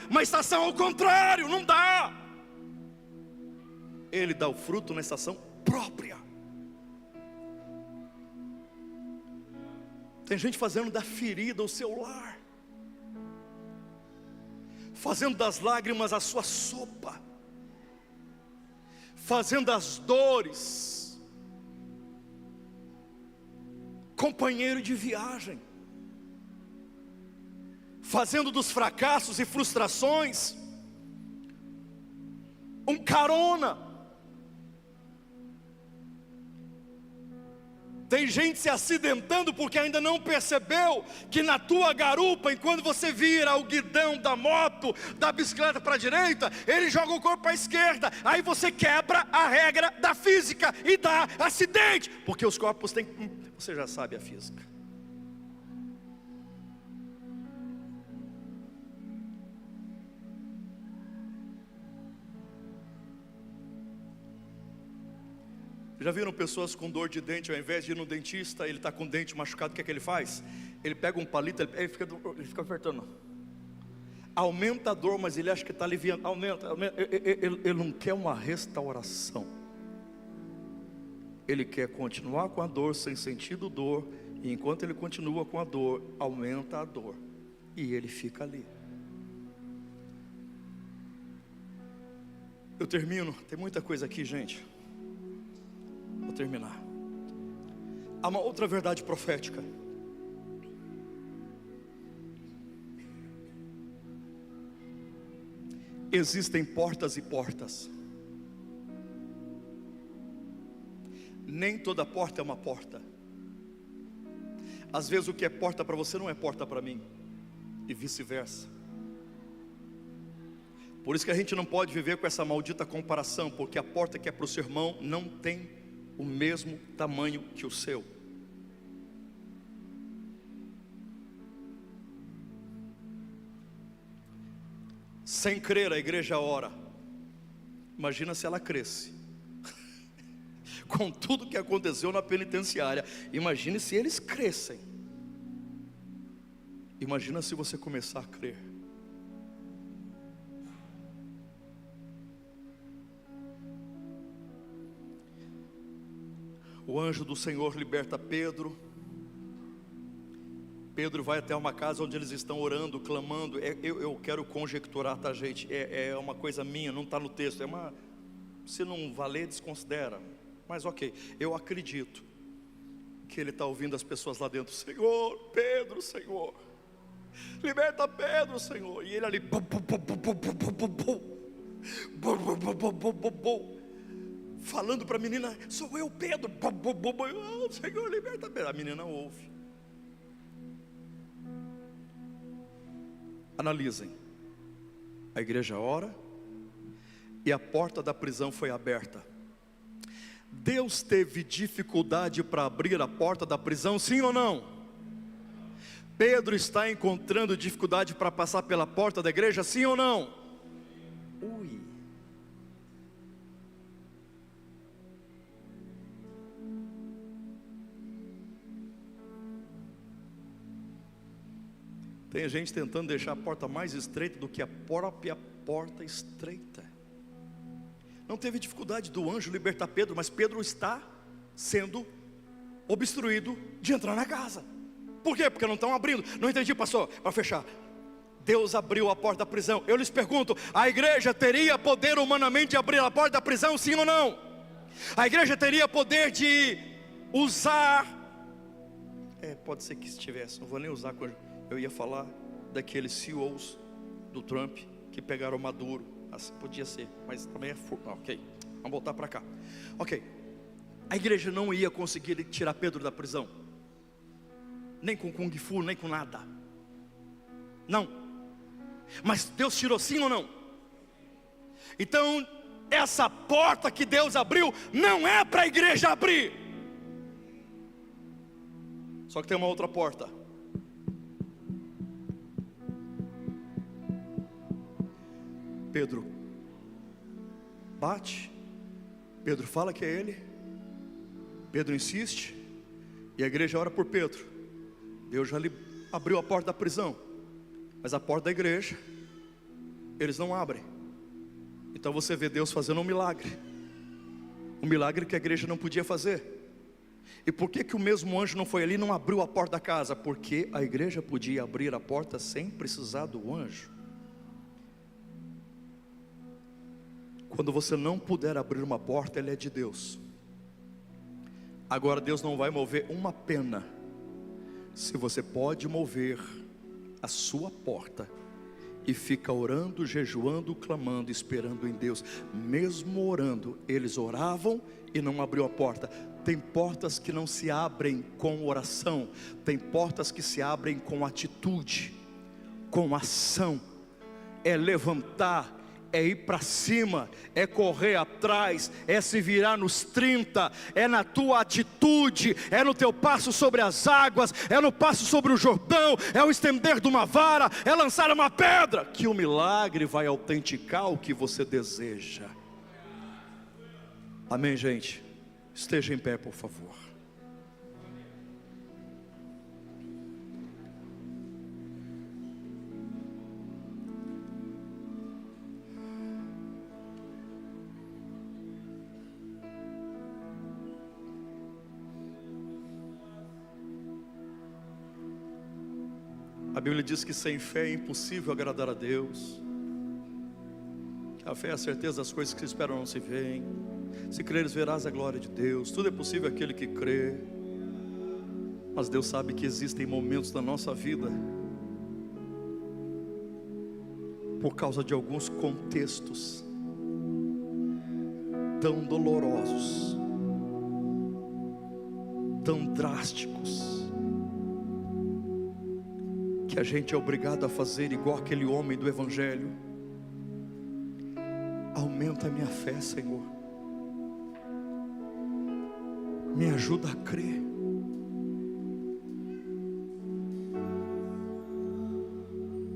uma estação ao contrário. Não dá. Ele dá o fruto na estação própria. Tem gente fazendo da ferida o seu lar, fazendo das lágrimas a sua sopa, fazendo das dores companheiro de viagem, fazendo dos fracassos e frustrações um carona. Tem gente se acidentando porque ainda não percebeu que na tua garupa, enquanto você vira o guidão da moto, da bicicleta para a direita, ele joga o corpo para a esquerda. Aí você quebra a regra da física e dá acidente, porque os corpos têm... Você já sabe a física. Já viram pessoas com dor de dente, ao invés de ir no dentista, ele está com o dente machucado, o que é que ele faz? Ele pega um palito, ele fica apertando. Aumenta a dor, mas ele acha que está aliviando. Aumenta. Ele não quer uma restauração. Ele quer continuar com a dor, sem sentido dor. E enquanto ele continua com a dor, aumenta a dor. E ele fica ali. Eu termino. Tem muita coisa aqui, gente. Vou terminar. Há uma outra verdade profética. Existem portas e portas. Nem toda porta é uma porta. Às vezes o que é porta para você não é porta para mim, e vice-versa. Por isso que a gente não pode viver com essa maldita comparação, porque a porta que é para o seu irmão não tem o mesmo tamanho que o seu. Sem crer, a igreja ora. Imagina se ela cresce. Com tudo que aconteceu na penitenciária, imagine se eles crescem. Imagina se você começar a crer. O anjo do Senhor liberta Pedro. Pedro vai até uma casa onde eles estão orando, clamando. Eu quero conjecturar, tá, gente? É uma coisa minha, não está no texto. Se não valer, desconsidera. Mas ok, eu acredito que ele está ouvindo as pessoas lá dentro. Senhor, Pedro, Senhor, liberta Pedro, Senhor. E ele ali, falando para a menina, sou eu, Pedro. Oh, Senhor, liberta Pedro. A menina ouve. Analisem. A igreja ora e a porta da prisão foi aberta. Deus teve dificuldade para abrir a porta da prisão, sim ou não? Pedro está encontrando dificuldade para passar pela porta da igreja, sim ou não? Ui. Tem gente tentando deixar a porta mais estreita do que a própria porta estreita. Não teve dificuldade do anjo libertar Pedro, mas Pedro está sendo obstruído de entrar na casa. Por quê? Porque não estão abrindo. Não entendi, pastor, para fechar. Deus abriu a porta da prisão. Eu lhes pergunto, a igreja teria poder humanamente de abrir a porta da prisão, sim ou não? A igreja teria poder de usar... pode ser que estivesse, não vou nem usar. Eu ia falar daqueles CEOs do Trump que pegaram Maduro. Assim, podia ser, mas também é ok, vamos voltar para cá. Ok, a igreja não ia conseguir tirar Pedro da prisão, nem com Kung Fu, nem com nada. Não. Mas Deus tirou, sim ou não? Então essa porta que Deus abriu não é para a igreja abrir. Só que tem uma outra porta. Pedro bate, Pedro fala que é ele, Pedro insiste, e a igreja ora por Pedro. Deus já lhe abriu a porta da prisão, mas a porta da igreja eles não abrem. Então você vê Deus fazendo um milagre que a igreja não podia fazer. E por que o mesmo anjo não foi ali e não abriu a porta da casa? Porque a igreja podia abrir a porta sem precisar do anjo. Quando você não puder abrir uma porta, ela é de Deus. Agora Deus não vai mover uma pena se você pode mover a sua porta e fica orando, jejuando, clamando, esperando em Deus. Mesmo orando, eles oravam e não abriu a porta. Tem portas que não se abrem com oração, tem portas que se abrem com atitude, com ação. É levantar, é ir para cima, é correr atrás, é se virar nos 30, é na tua atitude, é no teu passo sobre as águas, é no passo sobre o Jordão, é o estender de uma vara, é lançar uma pedra, que o milagre vai autenticar o que você deseja. Amém, gente? Esteja em pé, por favor. A Bíblia diz que sem fé é impossível agradar a Deus. A fé é a certeza das coisas que se esperam não se veem. Se creres, verás a glória de Deus. Tudo é possível àquele que crê. Mas Deus sabe que existem momentos da nossa vida, por causa de alguns contextos tão dolorosos, tão drásticos, que a gente é obrigado a fazer igual aquele homem do Evangelho. Aumenta a minha fé, Senhor. Me ajuda a crer.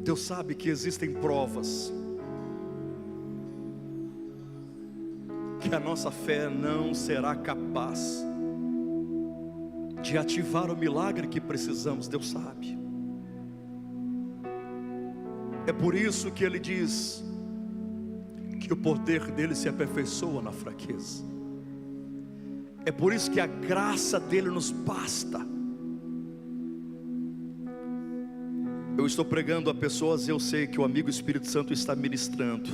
Deus sabe que existem provas que a nossa fé não será capaz de ativar o milagre que precisamos. Deus sabe. É por isso que Ele diz que o poder dele se aperfeiçoa na fraqueza. É por isso que a graça dele nos basta. Eu estou pregando a pessoas, eu sei que o amigo Espírito Santo está ministrando,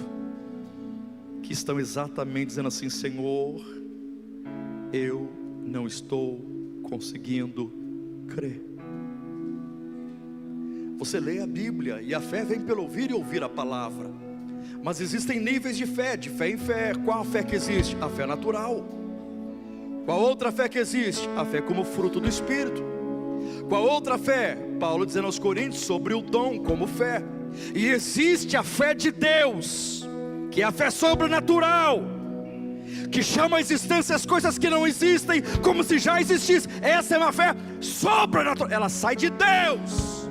que estão exatamente dizendo assim: Senhor, eu não estou conseguindo crer. Você lê a Bíblia e a fé vem pelo ouvir e ouvir a palavra. Mas existem níveis de fé em fé. Qual a fé que existe? A fé natural. Qual outra fé que existe? A fé como fruto do Espírito. Qual outra fé? Paulo dizendo aos Coríntios sobre o dom como fé. E existe a fé de Deus, que é a fé sobrenatural, que chama a existência as coisas que não existem como se já existissem. Essa é uma fé sobrenatural, ela sai de Deus.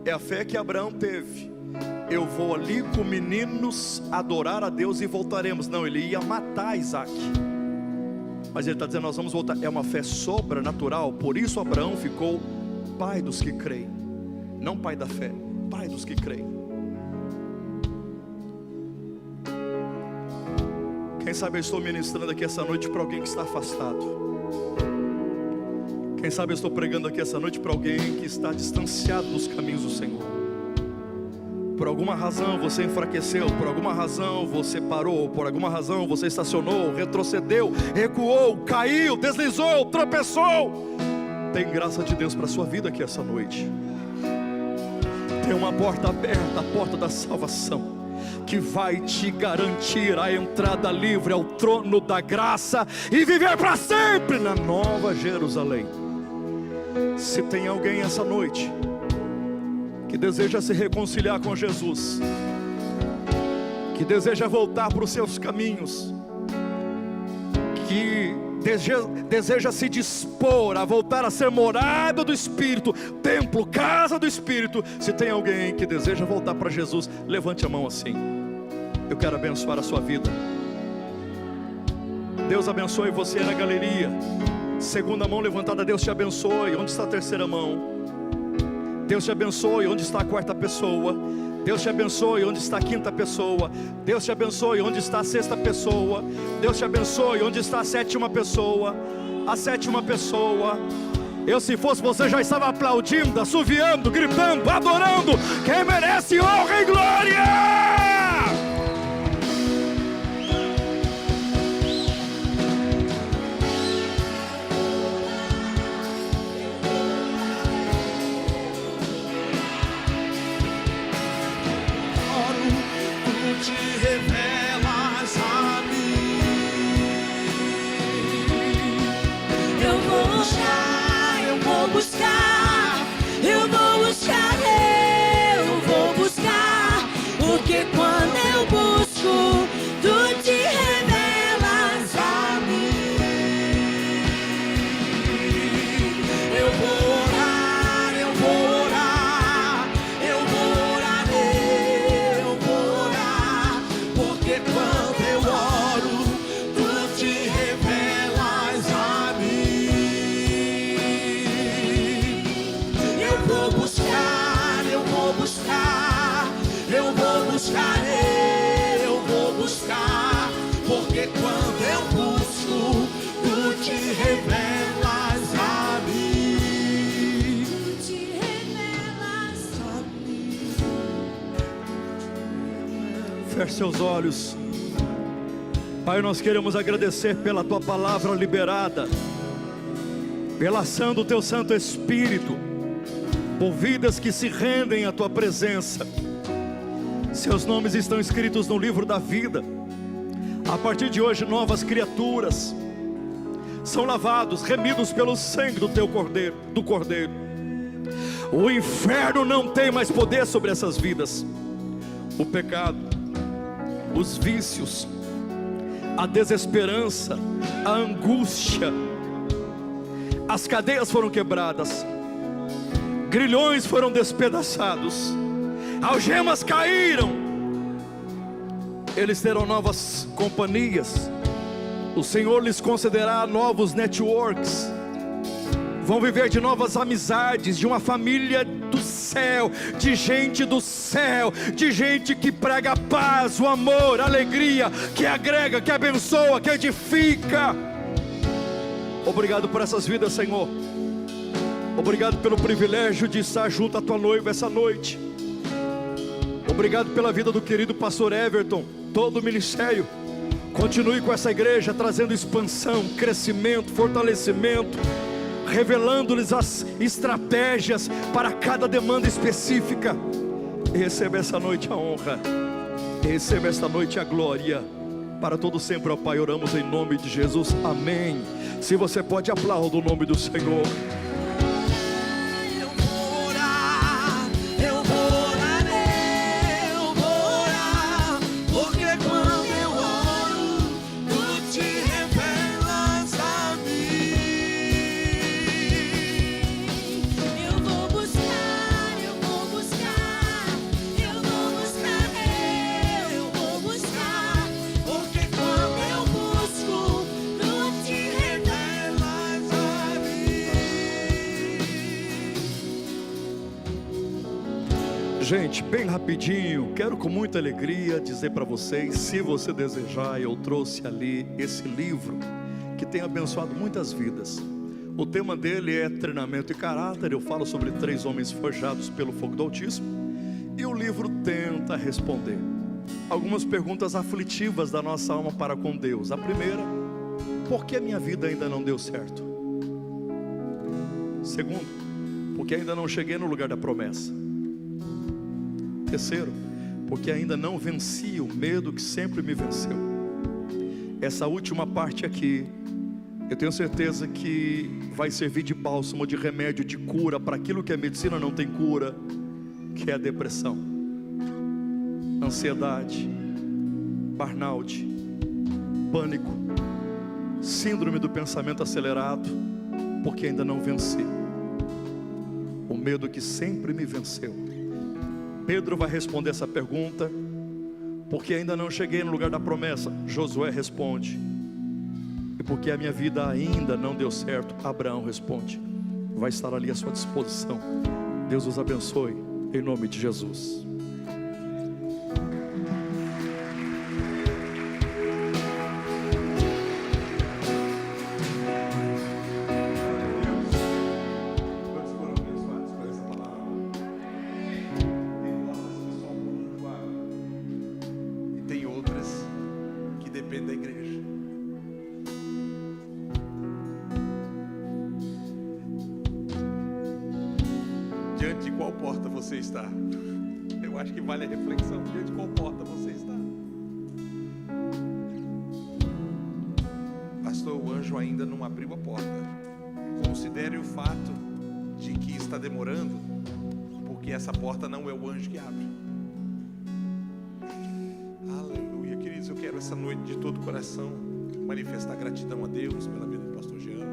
É a fé que Abraão teve. Eu vou ali com meninos adorar a Deus e voltaremos. Não, ele ia matar Isaac, mas ele está dizendo: nós vamos voltar. É uma fé sobrenatural. Por isso Abraão ficou pai dos que creem. Não pai da fé, pai dos que creem. Quem sabe eu estou ministrando aqui essa noite para alguém que está afastado. Quem sabe eu estou pregando aqui essa noite para alguém que está distanciado dos caminhos do Senhor. Por alguma razão você enfraqueceu, por alguma razão você parou, por alguma razão você estacionou, retrocedeu, recuou, caiu, deslizou, tropeçou. Tem graça de Deus para a sua vida aqui essa noite. Tem uma porta aberta, a porta da salvação, que vai te garantir a entrada livre ao trono da graça e viver para sempre na Nova Jerusalém. Se tem alguém essa noite que deseja se reconciliar com Jesus, que deseja voltar para os seus caminhos, que deseja se dispor a voltar a ser morada do Espírito, templo, casa do Espírito. Se tem alguém que deseja voltar para Jesus, levante a mão assim. Eu quero abençoar a sua vida. Deus abençoe você na galeria. Segunda mão levantada, Deus te abençoe. Onde está a terceira mão? Deus te abençoe. Onde está a quarta pessoa? Deus te abençoe. Onde está a quinta pessoa? Deus te abençoe. Onde está a sexta pessoa? Deus te abençoe. Onde está a sétima pessoa? A sétima pessoa. Eu, se fosse você, já estava aplaudindo, assoviando, gritando, adorando. Quem merece honra e glória? Feche seus olhos. Pai, nós queremos agradecer pela Tua palavra liberada, pela ação do Teu Santo Espírito, por vidas que se rendem à Tua presença. Seus nomes estão escritos no livro da vida. A partir de hoje, novas criaturas são lavados, remidos pelo sangue do Teu Cordeiro, do Cordeiro. O inferno não tem mais poder sobre essas vidas. O pecado, os vícios, a desesperança, a angústia, as cadeias foram quebradas, grilhões foram despedaçados, algemas caíram. Eles terão novas companhias. O Senhor lhes concederá novos networks. Vão viver de novas amizades, de uma família do céu, de gente do céu, de gente que prega a paz, o amor, a alegria, que agrega, que abençoa, que edifica. Obrigado por essas vidas, Senhor. Obrigado pelo privilégio de estar junto à Tua noiva essa noite. Obrigado pela vida do querido pastor Everton, todo o ministério. Continue com essa igreja, trazendo expansão, crescimento, fortalecimento, revelando-lhes as estratégias para cada demanda específica. E receba essa noite a honra, e receba esta noite a glória, para todo sempre, ó Pai, oramos em nome de Jesus, amém. Se você pode, aplauda o nome do Senhor. Gente, bem rapidinho, quero com muita alegria dizer para vocês, se você desejar, eu trouxe ali esse livro que tem abençoado muitas vidas. O tema dele é treinamento e caráter. Eu falo sobre 3 homens forjados pelo fogo do Altíssimo, e o livro tenta responder algumas perguntas aflitivas da nossa alma para com Deus. A primeira: por que a minha vida ainda não deu certo? Segundo, porque ainda não cheguei no lugar da promessa. Terceiro, porque ainda não venci o medo que sempre me venceu. Essa última parte aqui, eu tenho certeza que vai servir de bálsamo, de remédio, de cura para aquilo que a medicina não tem cura, que é a depressão, ansiedade, burnout, pânico, síndrome do pensamento acelerado, porque ainda não venci o medo que sempre me venceu. Pedro vai responder essa pergunta: porque ainda não cheguei no lugar da promessa. Josué responde: e porque a minha vida ainda não deu certo. Abraão responde. Vai estar ali à sua disposição. Deus os abençoe, em nome de Jesus. Eu acho que vale a reflexão. Diante de qual porta você está? Pastor, o anjo ainda não abriu a porta. Considere o fato de que está demorando, porque essa porta não é o anjo que abre. Aleluia, queridos. Eu quero essa noite de todo o coração manifestar gratidão a Deus pela vida do pastor Jean,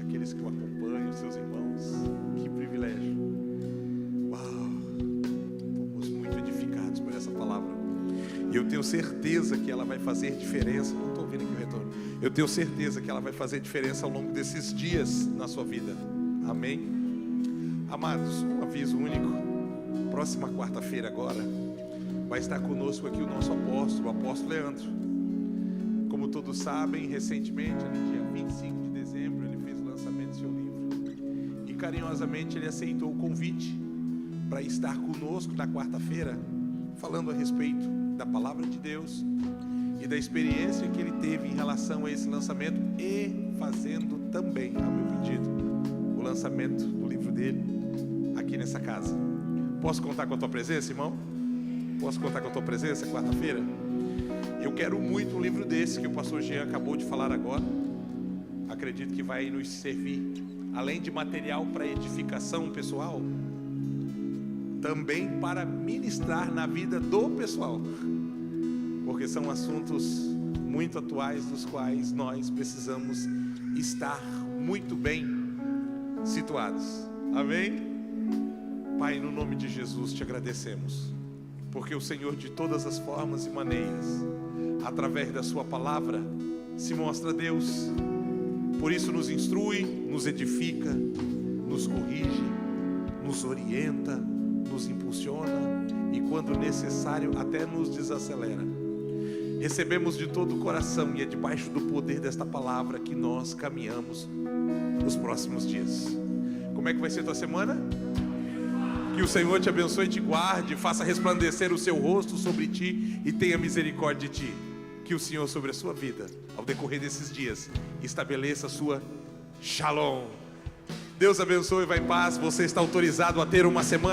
aqueles que o acompanham, seus irmãos. Que privilégio. E eu tenho certeza que ela vai fazer diferença. Não estou ouvindo aqui o retorno. Eu tenho certeza que ela vai fazer diferença ao longo desses dias na sua vida. Amém? Amados, um aviso único. Próxima quarta-feira agora vai estar conosco aqui o nosso apóstolo, o apóstolo Leandro. Como todos sabem, recentemente, no dia 25 de dezembro, ele fez o lançamento do seu livro. E carinhosamente ele aceitou o convite para estar conosco na quarta-feira, falando a respeito da palavra de Deus e da experiência que ele teve em relação a esse lançamento, e fazendo também, a meu pedido, o lançamento do livro dele aqui nessa casa. Posso contar com a tua presença, irmão? Posso contar com a tua presença quarta-feira? Eu quero muito um livro desse que o pastor Jean acabou de falar agora. Acredito que vai nos servir, além de material para edificação pessoal, também para ministrar na vida do pessoal, porque são assuntos muito atuais dos quais nós precisamos estar muito bem situados. Amém? Pai, no nome de Jesus te agradecemos, porque o Senhor de todas as formas e maneiras, através da sua palavra, se mostra Deus. Por isso nos instrui, nos edifica, nos corrige, nos orienta, nos impulsiona e, quando necessário, até nos desacelera. Recebemos de todo o coração, e é debaixo do poder desta palavra que nós caminhamos nos próximos dias. Como é que vai ser tua semana? Que o Senhor te abençoe e te guarde, faça resplandecer o seu rosto sobre ti e tenha misericórdia de ti. Que o Senhor, sobre a sua vida, ao decorrer desses dias, estabeleça a sua shalom. Deus abençoe e vá em paz. Você está autorizado a ter uma semana